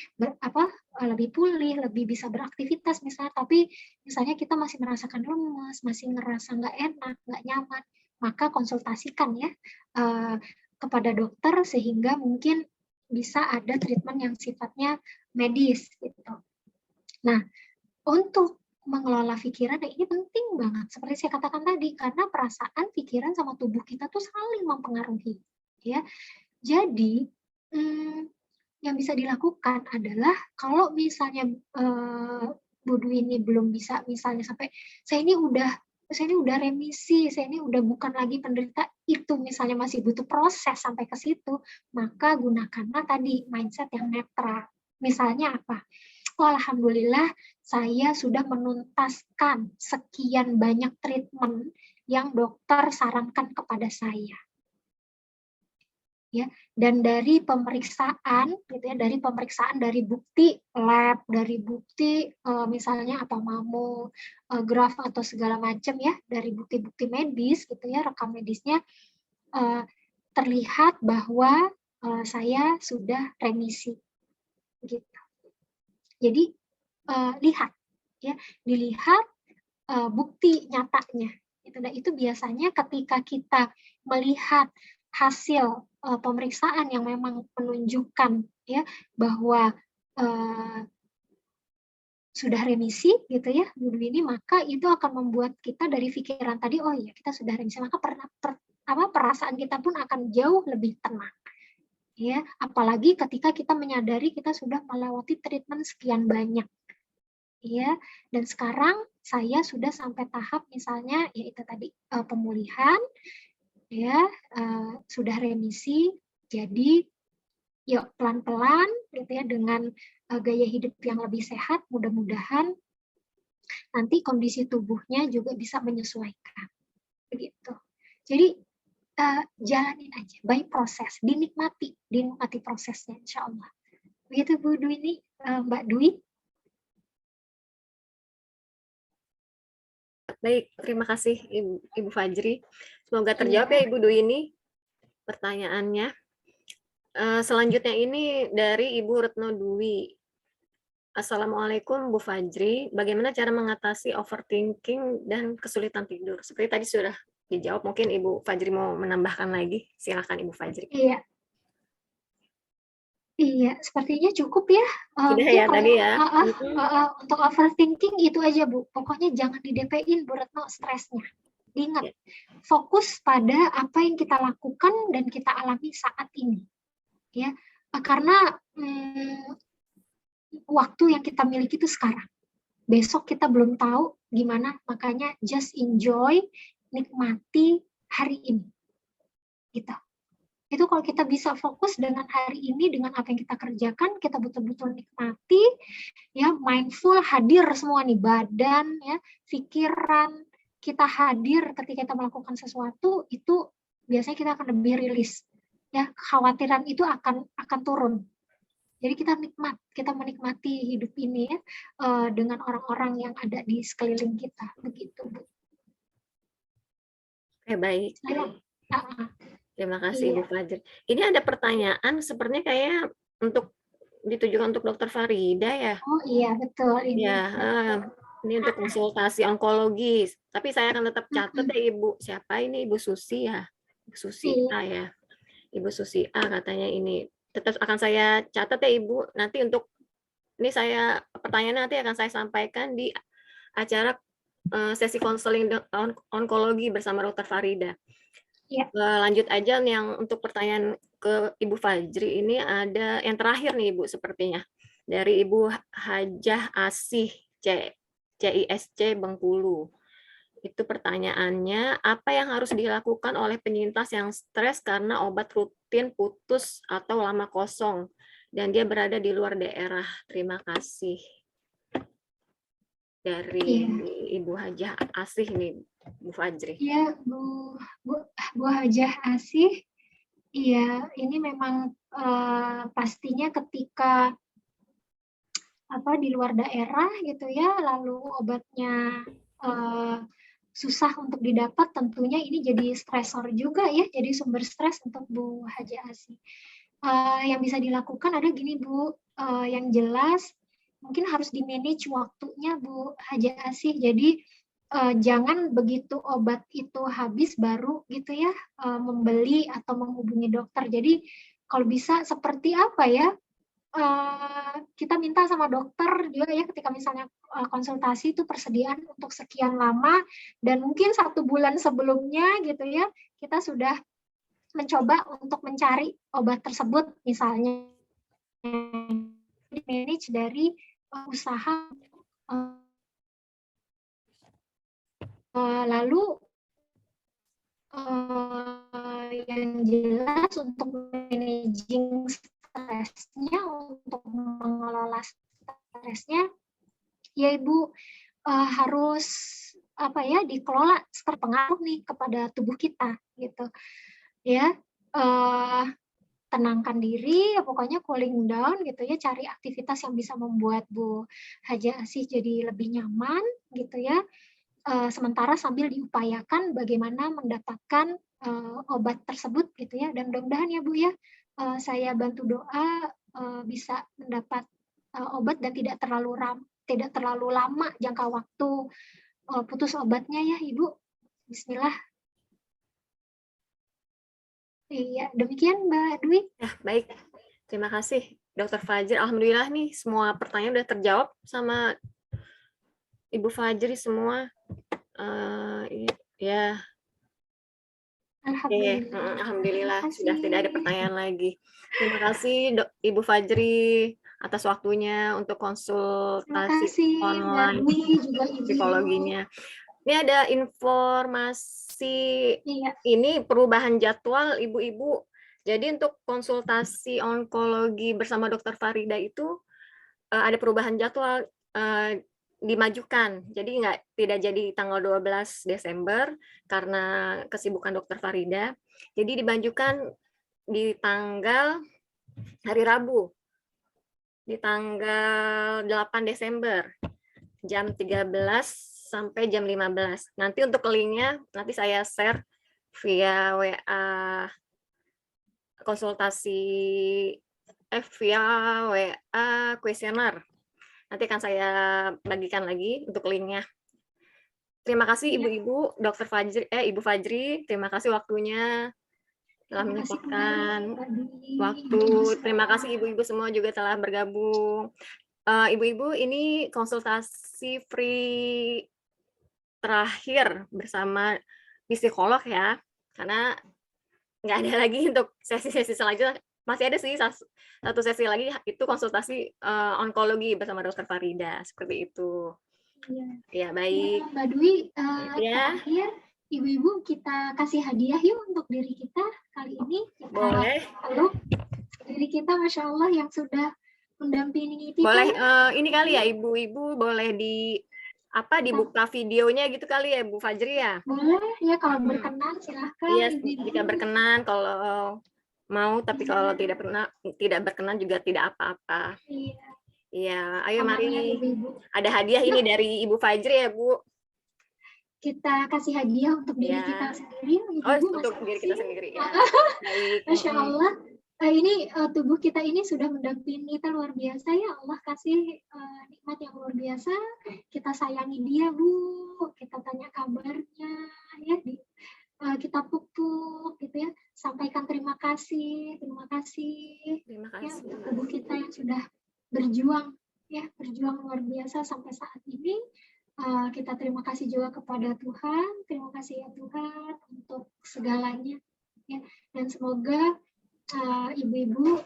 lebih pulih, lebih bisa beraktivitas misalnya, tapi misalnya kita masih merasakan lemas, masih ngerasa nggak enak, nggak nyaman, maka konsultasikan ya kepada dokter sehingga mungkin bisa ada treatment yang sifatnya medis gitu. Nah, untuk mengelola pikiran, ini penting banget. Seperti saya katakan tadi, karena perasaan, pikiran, sama tubuh kita tuh saling mempengaruhi. Ya, jadi yang bisa dilakukan adalah kalau misalnya Bu Dwi ini belum bisa misalnya sampai saya ini udah remisi, saya ini udah bukan lagi penderita, itu misalnya masih butuh proses sampai ke situ, maka gunakanlah tadi mindset yang netral. Misalnya apa? Oh, alhamdulillah saya sudah menuntaskan sekian banyak treatment yang dokter sarankan kepada saya. Ya, dan dari pemeriksaan gitu ya, dari bukti lab, dari bukti misalnya apa graf atau segala macam ya, dari bukti-bukti medis gitu ya, rekam medisnya terlihat bahwa saya sudah remisi gitu. Jadi lihat ya, dilihat bukti nyatanya. Nah, itu biasanya ketika kita melihat hasil pemeriksaan yang memang menunjukkan ya bahwa sudah remisi gitu ya Bu Dwi ini, maka itu akan membuat kita dari pikiran tadi, oh iya kita sudah remisi, maka perasaan kita pun akan jauh lebih tenang. Ya, apalagi ketika kita menyadari kita sudah melewati treatment sekian banyak. Ya, dan sekarang saya sudah sampai tahap misalnya yaitu tadi pemulihan, ya sudah remisi, jadi yuk pelan-pelan gitu ya dengan gaya hidup yang lebih sehat, mudah-mudahan nanti kondisi tubuhnya juga bisa menyesuaikan, begitu. Jadi jalanin aja, by proses, dinikmati prosesnya, insya Allah. Begitu Bu Dwi ini, Mbak Dwi. Baik, terima kasih Ibu Fajri. Semoga terjawab ya Ibu Dwi ini pertanyaannya. Selanjutnya ini dari Ibu Retno Dwi. Assalamualaikum Bu Fajri, bagaimana cara mengatasi overthinking dan kesulitan tidur? Seperti tadi sudah dijawab, mungkin Ibu Fajri mau menambahkan lagi. Silakan Ibu Fajri. Iya. Iya, sepertinya cukup ya. Sudah ya tadi ya. Untuk overthinking itu aja Bu. Pokoknya jangan di-DP-in Bu Retno stresnya. Ingat, fokus pada apa yang kita lakukan dan kita alami saat ini. Ya, karena waktu yang kita miliki itu sekarang. Besok kita belum tahu gimana, makanya just enjoy, nikmati hari ini. Gitu. Itu kalau kita bisa fokus dengan hari ini, dengan apa yang kita kerjakan, kita betul-betul nikmati, ya mindful, hadir semua nih, badan, ya, pikiran, kita hadir ketika kita melakukan sesuatu, itu biasanya kita akan lebih rilis, ya, kekhawatiran itu akan turun. Jadi kita menikmati hidup ini ya, dengan orang-orang yang ada di sekeliling kita, begitu Bu. Baik. Terima kasih Ibu Fajri. Ini ada pertanyaan sepertinya kayak ditujukan untuk Dokter Farida ya. Oh iya betul ini. Ya, ini untuk konsultasi onkologis. Tapi saya akan tetap catat ya Ibu. Siapa ini Ibu Susi ya? Ibu Susi A ya. Ibu Susi A katanya ini. Tetap akan saya catat ya Ibu. Nanti untuk ini pertanyaan nanti akan saya sampaikan di acara sesi konseling onkologi bersama Dokter Farida. Ya. Lanjut aja yang untuk pertanyaan ke Ibu Fajri ini ada yang terakhir nih Ibu sepertinya dari Ibu Hajah Asih CISC Bengkulu. Itu pertanyaannya, apa yang harus dilakukan oleh penyintas yang stres karena obat rutin putus atau lama kosong dan dia berada di luar daerah? Terima kasih. Dari Ibu Hajah Asih nih, Bu Fajri. Iya, Bu Hajah Asih. Iya, ini memang pastinya ketika di luar daerah gitu ya, lalu obatnya susah untuk didapat, tentunya ini jadi stresor juga ya, jadi sumber stres untuk Bu Hajah Asih. Yang bisa dilakukan ada gini Bu, yang jelas mungkin harus di-manage waktunya Bu Hajah Asih. Jadi jangan begitu obat itu habis baru gitu ya membeli atau menghubungi dokter. Jadi kalau bisa seperti apa ya, kita minta sama dokter juga ya ketika misalnya konsultasi itu persediaan untuk sekian lama, dan mungkin 1 bulan sebelumnya gitu ya kita sudah mencoba untuk mencari obat tersebut misalnya manage dari usaha. Lalu yang jelas untuk managing stresnya, untuk mengelola stresnya, ya Ibu harus dikelola seperti pengaruh nih kepada tubuh kita gitu ya. Tenangkan diri, pokoknya cooling down gitu ya, cari aktivitas yang bisa membuat Bu Haja Asih jadi lebih nyaman gitu ya. Sementara sambil diupayakan bagaimana mendapatkan obat tersebut gitu ya, dan mudah-mudahan ya Bu ya, saya bantu doa bisa mendapat obat dan tidak terlalu lama jangka waktu putus obatnya ya Ibu. Bismillah. Iya, demikian Mbak Dwi. Ya, baik. Terima kasih Dr. Fajri. Alhamdulillah nih semua pertanyaan udah terjawab sama Ibu Fajri semua. Ya. Alhamdulillah. Alhamdulillah sudah tidak ada pertanyaan lagi. Terima kasih Ibu Fajri atas waktunya untuk konsultasi online psikologinya. Ini ada informasi ini perubahan jadwal Ibu-ibu. Jadi untuk konsultasi onkologi bersama Dr. Farida itu ada perubahan jadwal, dimajukan. Jadi tidak jadi tanggal 12 Desember karena kesibukan Dr. Farida. Jadi dimajukan di tanggal hari Rabu. Di tanggal 8 Desember jam 13 sampai jam 15. Nanti untuk linknya nanti saya share via WA konsultasi via WA kuesioner. Nanti akan saya bagikan lagi untuk linknya. Terima kasih Ibu-ibu, Dr. Fajri, Ibu Fajri, terima kasih waktunya telah menyempatkan waktu. Terima kasih Ibu-ibu semua juga telah bergabung. Ibu-ibu, ini konsultasi free terakhir bersama psikolog ya, karena nggak ada lagi untuk sesi-sesi selanjutnya. Masih ada sih satu sesi lagi, itu konsultasi onkologi bersama Dr. Farida, seperti itu. Ya, baik. Mbak Dwi, terakhir Ibu-ibu kita kasih hadiah yuk untuk diri kita kali ini. Boleh. Lalu diri kita, Masya Allah, yang sudah mendampingi kita. Boleh, ini kali ya Ibu-ibu boleh dibuka videonya gitu kali ya Bu Fajri ya? Boleh ya, kalau berkenan silahkan. Iya, jika berkenan kalau mau, tapi kalau tidak berkenan juga tidak apa-apa. Iya, ayo mari. Ada hadiah ini dari Ibu Fajri ya Bu. Kita kasih hadiah untuk diri kita sendiri. Untuk diri kita sendiri ya. Baik. Masya Allah. Ini tubuh kita ini sudah mendampingi kita luar biasa ya. Allah kasih nikmat yang luar biasa. Kita sayangi dia Bu, kita tanya kabarnya ya, kita pupuk gitu ya. Sampaikan terima kasih ya, untuk tubuh kita yang sudah berjuang luar biasa sampai saat ini. Kita terima kasih juga kepada Tuhan. Terima kasih ya Tuhan untuk segalanya ya, dan semoga ibu-ibu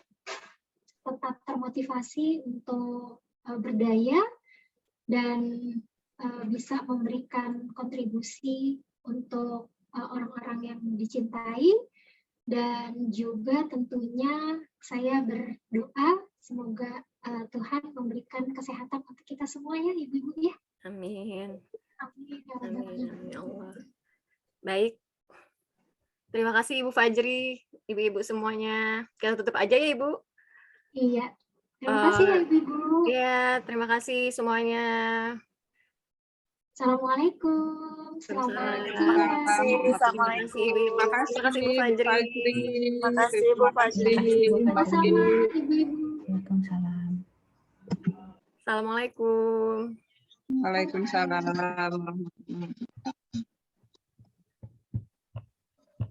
tetap termotivasi untuk berdaya dan bisa memberikan kontribusi untuk orang-orang yang dicintai, dan juga tentunya saya berdoa semoga Tuhan memberikan kesehatan untuk kita semua ya ibu-ibu ya. Amin. Amin ya Allah. Baik. Terima kasih Ibu Fajri, Ibu-ibu semuanya. Kita tutup aja ya Ibu. Iya. Terima kasih ya Ibu. Iya, terima kasih semuanya. Assalamualaikum. Selamat Assalamualaikum. Terima kasih Ibu-ibu. Terima kasih Ibu Fajri. Terima kasih Ibu Fajri. Sama-sama Ibu-ibu. Waalaikumsalam. Assalamualaikum. Waalaikumsalam.